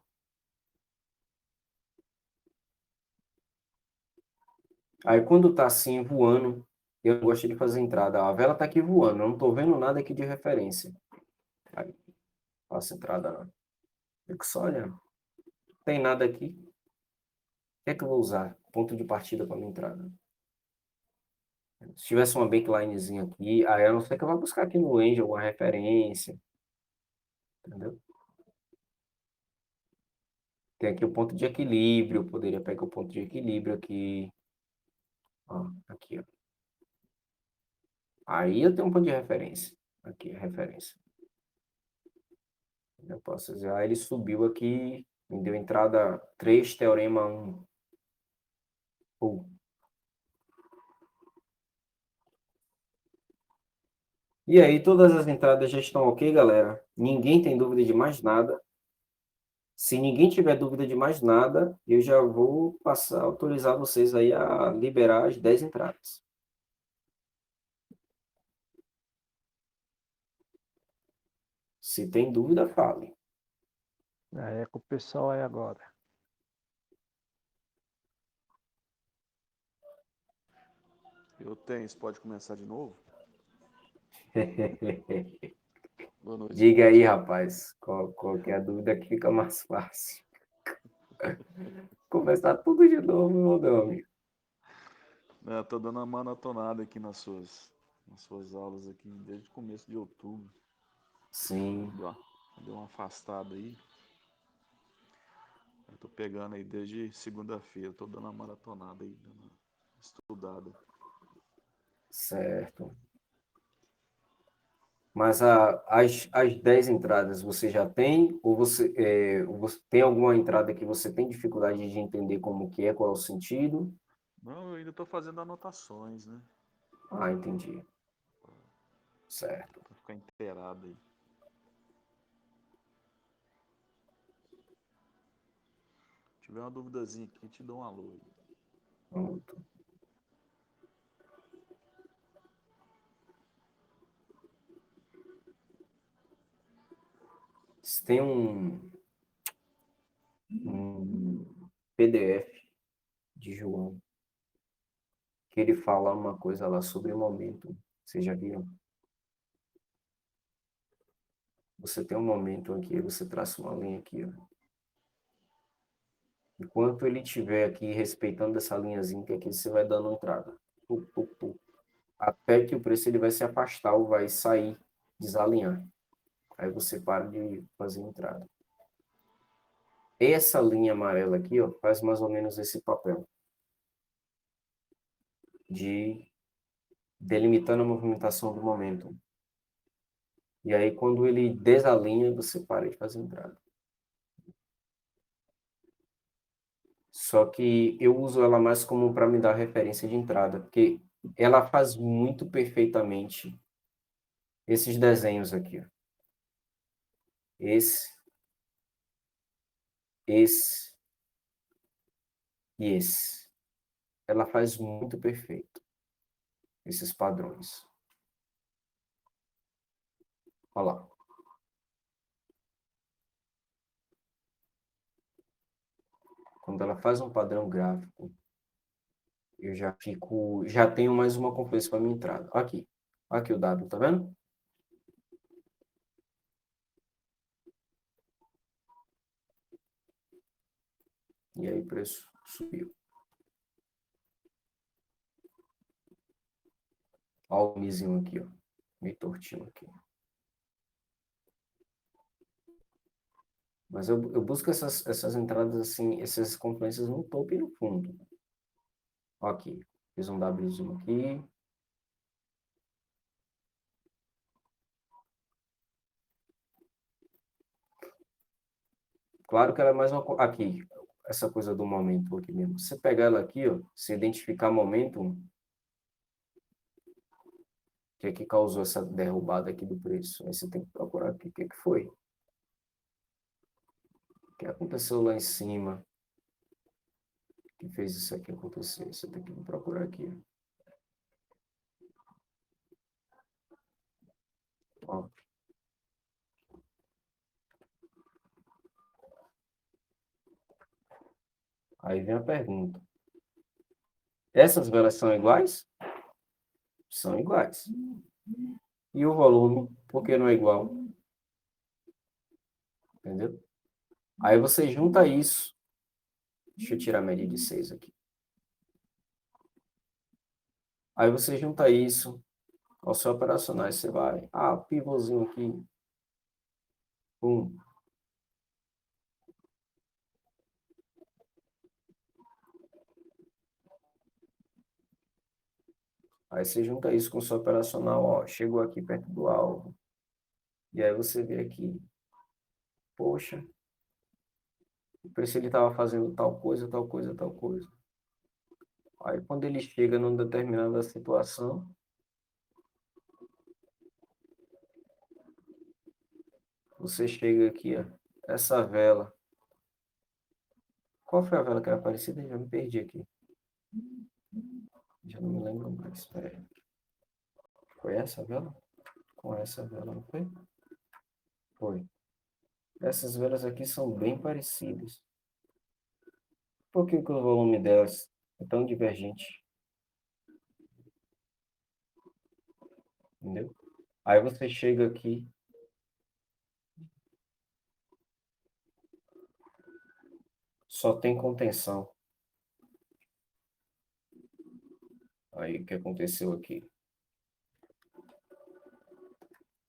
Aí quando está assim, voando, eu gosto de fazer entrada. A vela está aqui voando, eu não estou vendo nada aqui de referência. Aí, faço entrada não. Fico só olhando. Não tem nada aqui. O que é que eu vou usar? Ponto de partida para minha entrada. Se tivesse uma backlinezinha aqui, aí a não ser que eu vá buscar aqui no Angel alguma referência. Entendeu? Tem aqui o ponto de equilíbrio, eu poderia pegar o ponto de equilíbrio aqui. Ó, aqui, ó. Aí eu tenho um ponto de referência. Aqui, a referência. Eu posso dizer, ele subiu aqui, me deu entrada 3, teorema 1. E aí, todas as entradas já estão ok, galera? Ninguém tem dúvida de mais nada. Se ninguém tiver dúvida de mais nada, eu já vou autorizar vocês aí a liberar as 10 entradas. Se tem dúvida, fale. É com o pessoal aí agora. Eu tenho, você pode começar de novo? Boa noite. Diga aí, rapaz, qual que é a dúvida que fica mais fácil? Começar tudo de novo, meu amigo. Tô dando uma maratonada aqui nas suas aulas aqui, desde o começo de outubro. Sim, Deu uma afastada aí. Eu tô pegando aí desde segunda-feira, tô dando uma maratonada aí, dando uma estudada. certo. Mas as 10 entradas você já tem? Ou você tem alguma entrada que você tem dificuldade de entender como que é, qual é o sentido? Não, eu ainda tô fazendo anotações, né? Ah, entendi. Certo. Pra ficar inteirado aí. Se tiver uma duvidazinha aqui, te dou um alô aí. Pronto. Tem um PDF de João que ele fala uma coisa lá sobre momento. Vocês já viram? Você tem um momento aqui, você traça uma linha aqui, ó. Enquanto ele estiver aqui respeitando essa linhazinha que aqui você vai dando entrada. Pu, pu, pu. Até que o preço ele vai se afastar ou vai sair, desalinhar. Aí você para de fazer entrada. Essa linha amarela aqui, ó, faz mais ou menos esse papel de delimitando a movimentação do momento. E aí, quando ele desalinha, você para de fazer entrada. Só que eu uso ela mais como para me dar referência de entrada, porque ela faz muito perfeitamente esses desenhos aqui, ó. Esse, esse e esse. Ela faz muito perfeito esses padrões. Olha lá. Quando ela faz um padrão gráfico, eu já tenho mais uma conferência para minha entrada. Aqui. Aqui o W, tá vendo? E aí o preço subiu. Olha o mizinho aqui, ó. Meio tortinho aqui. Mas eu busco essas entradas assim, essas confluências no topo e no fundo. Ó aqui. Fiz um Wzinho aqui. Claro que ela é mais uma... Aqui, essa coisa do momento aqui mesmo. Você pegar ela aqui, ó, se identificar momento, que é que causou essa derrubada aqui do preço. Aí você tem que procurar aqui o que foi. O que aconteceu lá em cima que fez isso aqui acontecer? Você tem que procurar aqui. Ó. Aí vem a pergunta. Essas velas são iguais? São iguais. E o volume, por que não é igual? Entendeu? Aí você junta isso. Deixa eu tirar a média de 6 aqui. Aí você junta isso ao seu operacional. Você vai, pivôzinho aqui. Pum. Aí você junta isso com o seu operacional, ó, chegou aqui perto do alvo. E aí você vê aqui, poxa, o preço ele estava fazendo tal coisa, tal coisa, tal coisa. Aí quando ele chega numa determinada situação, você chega aqui, ó, essa vela. Qual foi a vela que era parecida? Já me perdi aqui. Já não me lembro mais. Espera aí. Foi essa vela? Com essa vela, não foi? Foi. Essas velas aqui são bem parecidas. Por que que o volume delas é tão divergente? Entendeu? Aí você chega aqui, só tem contenção. Aí o que aconteceu aqui?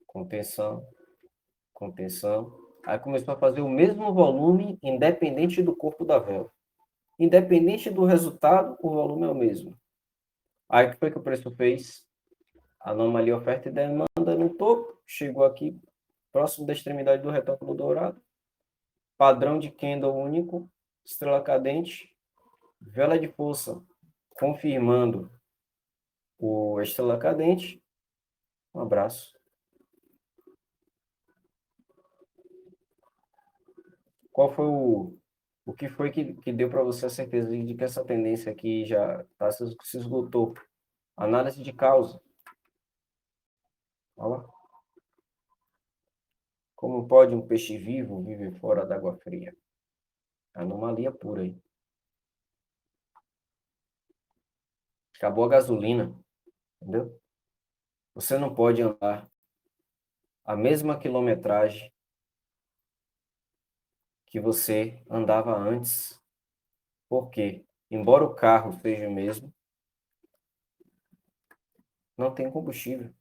Contenção, contenção. Aí começou a fazer o mesmo volume, independente do corpo da vela. Independente do resultado, o volume é o mesmo. Aí o que foi que o preço fez? Anomalia oferta e demanda no topo, chegou aqui, próximo da extremidade do retângulo dourado. Padrão de candle único, estrela cadente, vela de força, confirmando o estrela cadente. Um abraço. Qual foi o que foi que deu para você a certeza de que essa tendência aqui já se esgotou? Análise de causa. Olha lá. Como pode um peixe vivo viver fora d'água fria? Anomalia pura aí. Acabou a gasolina, entendeu? Você não pode andar a mesma quilometragem que você andava antes. Por quê? Embora o carro seja o mesmo, não tem combustível.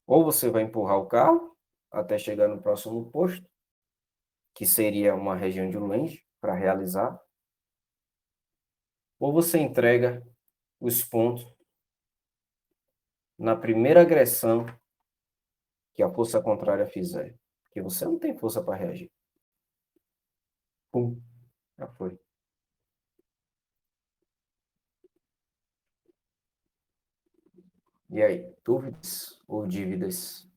Ou você vai empurrar o carro até chegar no próximo posto, que seria uma região de range para realizar, ou você entrega os pontos na primeira agressão que a força contrária fizer, porque você não tem força para reagir. Pum, já foi. E aí, dúvidas ou dívidas?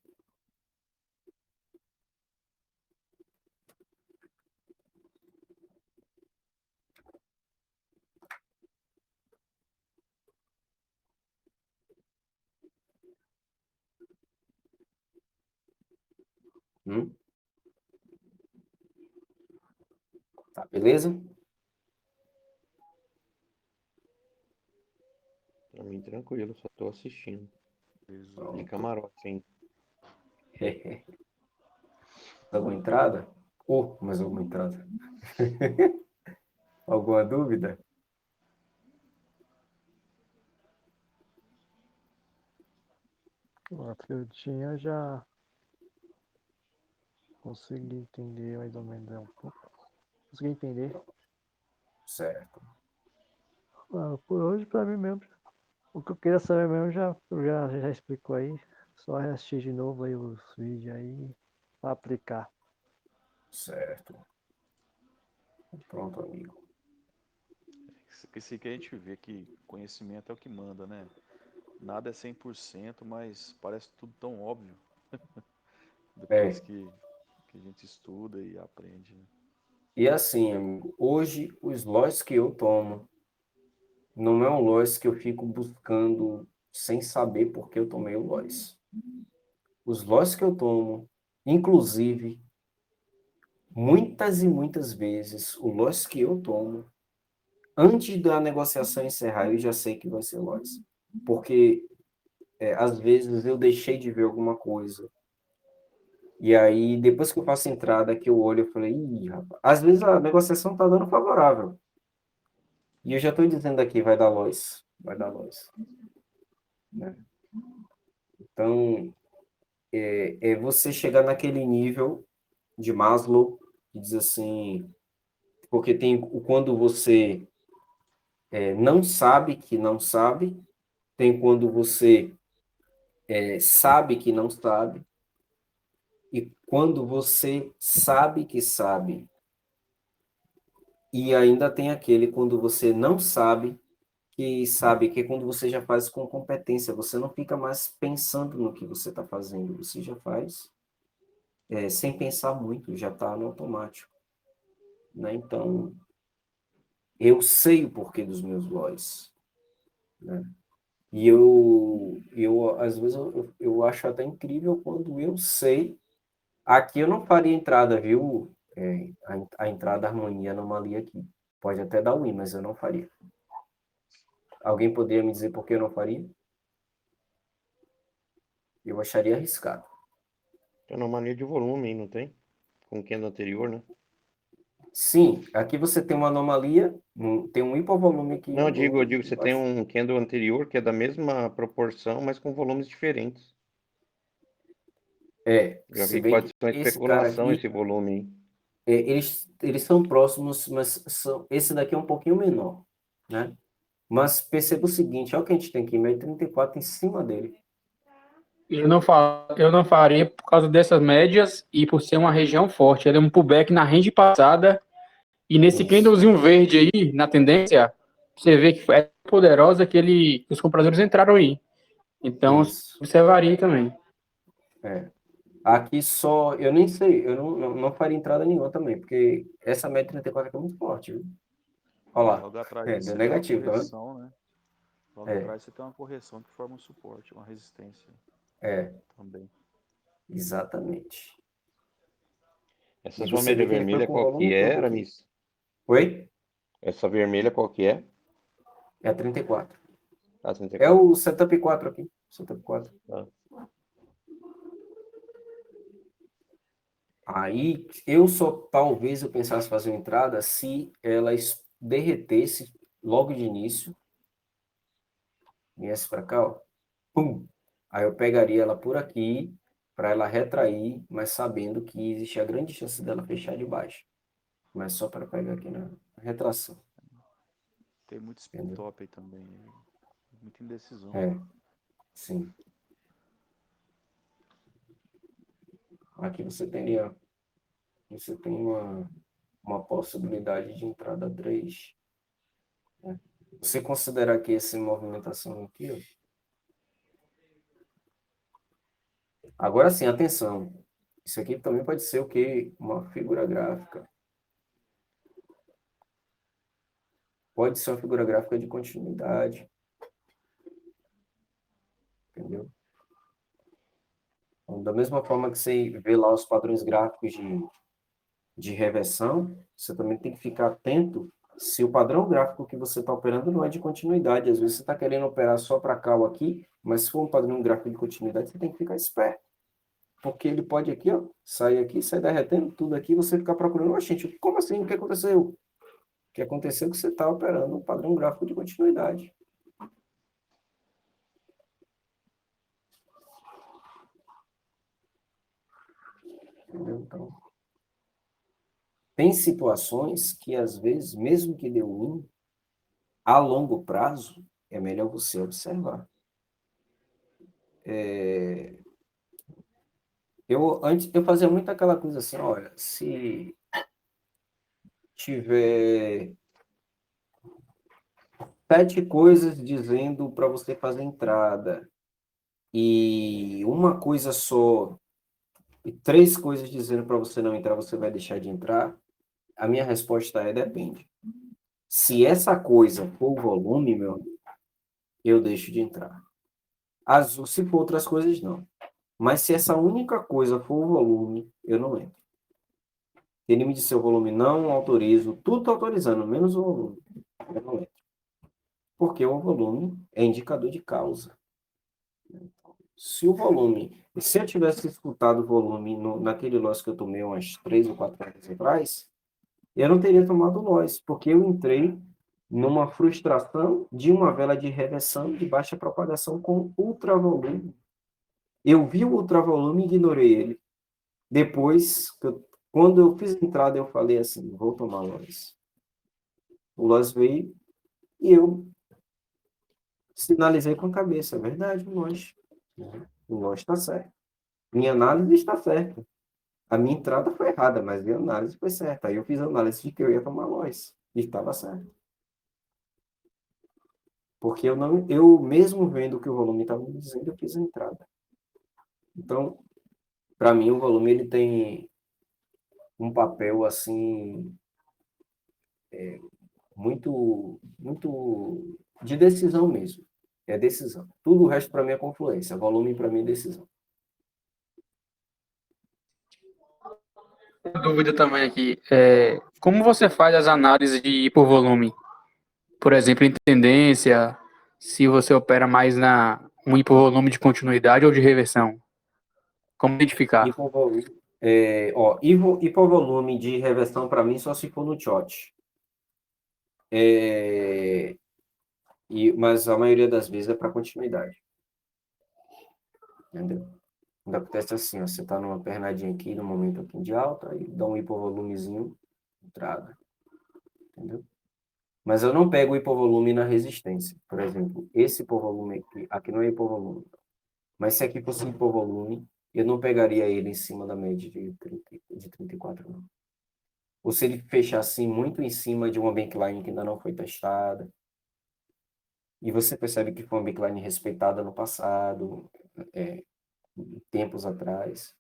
Tá, beleza? Pra mim, tranquilo, só tô assistindo. De Jesus. camarote, hein? Alguma entrada? Mais alguma entrada? Alguma dúvida? A que eu tinha já consegui entender mais ou menos um pouco. Consegui entender. Certo. Por hoje, pra mim mesmo, o que eu queria saber mesmo já explicou aí. Só assistir de novo aí os vídeos aí pra aplicar. Certo. Pronto, amigo. Esse que a gente vê que conhecimento é o que manda, né? Nada é 100%, mas parece tudo tão óbvio depois que a gente estuda e aprende, né? E assim, amigo, hoje os loss que eu tomo não é um loss que eu fico buscando sem saber por que eu tomei o loss. Os loss que eu tomo, inclusive, muitas e muitas vezes, o loss que eu tomo, antes da negociação encerrar, eu já sei que vai ser loss. Porque, às vezes, eu deixei de ver alguma coisa. E aí, depois que eu faço entrada, que eu olho, eu falei, ih, rapaz. Às vezes a negociação tá dando favorável. E eu já estou dizendo aqui, vai dar loss. Vai dar loss. Né? Então, é você chegar naquele nível de Maslow, que diz assim, porque tem o quando você não sabe que não sabe, tem quando você sabe que não sabe, e quando você sabe que sabe. E ainda tem aquele quando você não sabe, que é quando você já faz com competência, você não fica mais pensando no que você está fazendo, você já faz sem pensar muito, já está no automático. Né? Então, eu sei o porquê dos meus loss. Né? E às vezes, eu acho até incrível quando eu sei. Aqui eu não faria entrada, viu? A entrada harmonia anomalia aqui. Pode até dar win, mas eu não faria. Alguém poderia me dizer por que eu não faria? Eu acharia arriscado. Tem uma mania de volume aí, não tem? Com o candle anterior, né? Sim, aqui você tem uma anomalia, tem um hipovolume aqui Não, eu digo, você tem embaixo. um candle anterior que é da mesma proporção, mas com volumes diferentes. Já Se vi que bem pode que ser uma esse cara especulação aqui, esse volume aí. eles são próximos, mas esse daqui é um pouquinho menor, né? Mas perceba o seguinte, olha o que a gente tem aqui, 1,34 em cima dele. Eu não faria por causa dessas médias e por ser uma região forte. Ele é um pullback na range passada. E nesse Isso, candlezinho verde aí, na tendência, você vê que é poderosa que os compradores entraram aí. Então, isso. observaria aí também. Aqui só, eu nem sei, eu não faria entrada nenhuma também, porque essa média 34 aqui é muito forte, viu? Olha lá, Logo atrás disso deu você tem uma negativo, tá vendo? correção, né? Logo É, atrás você tem uma correção que forma um suporte, uma resistência é, também. exatamente. Essa E sua você média vê que ele foi vermelha com o qual que volume é, todo aqui. Aramis? Oi? Essa vermelha qual que é? É a 34. Ah, É 34. o setup 4 aqui, setup 4. Ah, Aí, talvez eu pensasse fazer uma entrada se ela derretesse logo de início, viesse para cá, ó, pum. Aí eu pegaria ela por aqui, para ela retrair, mas sabendo que existe a grande chance dela fechar de baixo. Mas só para pegar aqui na retração, Tem muito spin entendeu? top aí também. Muita indecisão. É, sim. Aqui você tem uma possibilidade de entrada 3. Né? Você considerar que essa movimentação aqui, ó, agora sim, atenção. Isso aqui também pode ser o quê? Uma figura gráfica. Pode ser uma figura gráfica de continuidade, entendeu? Então, da mesma forma que você vê lá os padrões gráficos de reversão, você também tem que ficar atento se o padrão gráfico que você está operando não é de continuidade. Às vezes você está querendo operar só para cá ou aqui, mas se for um padrão gráfico de continuidade, você tem que ficar esperto. Porque ele pode aqui, sair derretendo tudo aqui, você ficar procurando, gente, como assim? O que aconteceu? O que aconteceu é que você está operando um padrão gráfico de continuidade. Entendeu? Então, tem situações que, às vezes, mesmo que dê um, a longo prazo, é melhor você observar. Antes, eu fazia muito aquela coisa assim, olha, se tiver 7 coisas dizendo para você fazer entrada e uma coisa só e 3 coisas dizendo para você não entrar, você vai deixar de entrar, a minha resposta é depende. Se essa coisa for o volume, meu amigo, eu deixo de entrar. Se for outras coisas, não. Mas se essa única coisa for o volume, eu não entro. Ele me disse o volume, não autorizo, tudo está autorizando, menos o volume. Eu não entro. Porque o volume é indicador de causa. Se eu tivesse escutado o volume naquele loss que eu tomei umas 3 ou 4 horas atrás, eu não teria tomado loss, porque eu entrei numa frustração de uma vela de reversão de baixa propagação com ultravolume. Eu vi o ultravolume e ignorei ele. Depois, quando eu fiz a entrada, eu falei assim, vou tomar loss. O loss veio e eu sinalizei com a cabeça, é verdade, o loss. O loss está certo. Minha análise está certa. A minha entrada foi errada, mas minha análise foi certa. Aí eu fiz a análise de que eu ia tomar loss. E estava certo. Porque eu mesmo vendo o que o volume estava me dizendo, eu fiz a entrada. Então, para mim, o volume ele tem um papel assim muito de decisão mesmo. é decisão. Tudo o resto para mim é confluência. Volume para mim é decisão. Uma dúvida também aqui. Como você faz as análises de ir por volume? Por exemplo, em tendência, se você opera mais na um hipervolume de continuidade ou de reversão? Como identificar? Hipovolume, hipovolume de reversão para mim só se for no short. Mas a maioria das vezes é para continuidade. Entendeu? Quando acontece assim, ó, você está numa pernadinha aqui, no momento aqui de alta, aí dá um hipovolumezinho, entrada. Entendeu? Mas eu não pego o hipovolume na resistência. Por exemplo, esse hipovolume aqui não é hipovolume. Mas se aqui fosse hipovolume, eu não pegaria ele em cima da média de 34, não. Ou se ele fechasse assim, muito em cima de uma bankline que ainda não foi testada. E você percebe que foi uma bankline respeitada no passado, tempos atrás.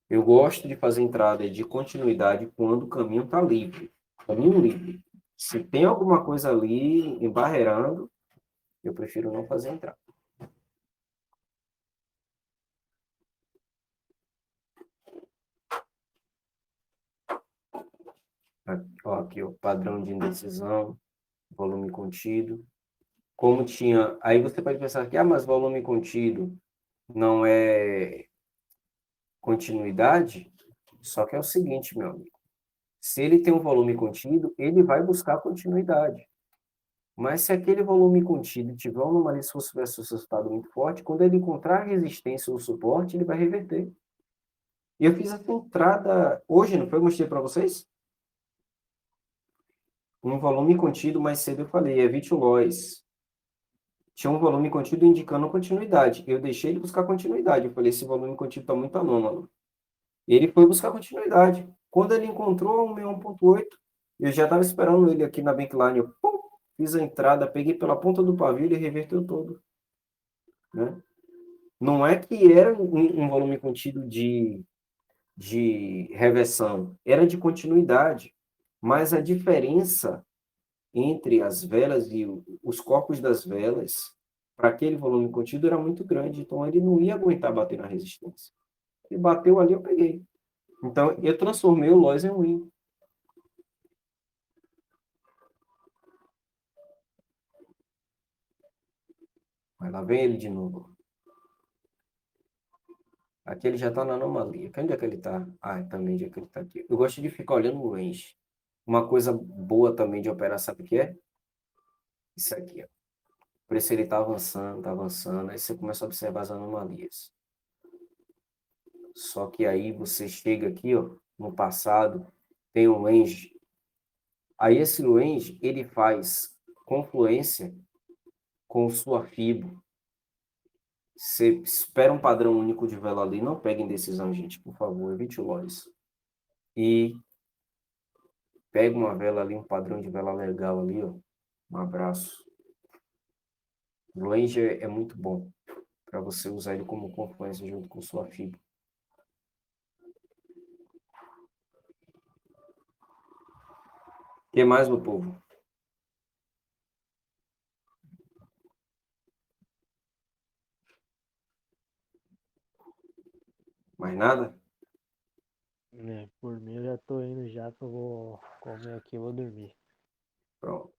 Eu gosto de fazer entrada de continuidade quando o caminho está livre. Caminho livre. Se tem alguma coisa ali embarreirando, eu prefiro não fazer entrada. Aqui o padrão de indecisão, volume contido. Como tinha... Aí você pode pensar que, mas volume contido não é continuidade? Só que é o seguinte, meu amigo. Se ele tem um volume contido, ele vai buscar continuidade. Mas se aquele volume contido tiver uma anomalia versus resultado muito forte, quando ele encontrar resistência ou suporte, ele vai reverter. E eu fiz essa entrada hoje, não foi? Eu mostrei para vocês? Um volume contido, mais cedo eu falei, evite o loss. Tinha um volume contido indicando continuidade. Eu deixei ele buscar continuidade. Eu falei, esse volume contido está muito anômalo. Ele foi buscar continuidade. Quando ele encontrou um 61.8, eu já estava esperando ele aqui na bankline. Eu fiz a entrada, peguei pela ponta do pavio e ele reverteu todo. Né? Não é que era um volume contido de reversão, era de continuidade. Mas a diferença entre as velas e os corpos das velas, para aquele volume contido, era muito grande. Então, ele não ia aguentar bater na resistência. Ele bateu ali, eu peguei. Então, eu transformei o loss em win. Mas lá vem ele de novo. Aqui ele já está na anomalia. Onde é que ele está? Também onde é que ele está aqui. Eu gosto de ficar olhando o range. Uma coisa boa também de operar, sabe o que é? Isso aqui, ó. Por isso ele está avançando. Aí você começa a observar as anomalias. Só que aí você chega aqui, ó, no passado, tem um range. Aí esse range, ele faz confluência com sua FIBO. Você espera um padrão único de vela ali, não pegue indecisão, gente, por favor, evite o loss. E pega uma vela ali, um padrão de vela legal ali, ó. Um abraço. O range é muito bom para você usar ele como confluência junto com sua FIBO. O que mais, meu povo? Mais nada? Por mim eu já tô indo já, que eu vou comer aqui e vou dormir. Pronto.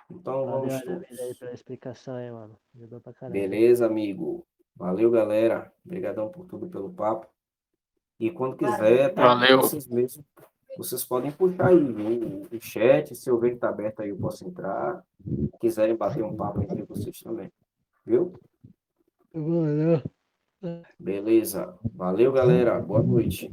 Então Valeu vamos David, aí todos. pela explicação aí, mano. Ajudou pra caramba. Beleza, amigo? Valeu, galera. Obrigadão por tudo, pelo papo. E quando quiser, tá? Valeu. Vocês mesmos, vocês podem puxar aí, viu? O chat, se eu ver que tá aberto aí, eu posso entrar. Se quiserem bater um papo entre vocês também. Viu? Valeu. Beleza. Valeu, galera. Boa noite.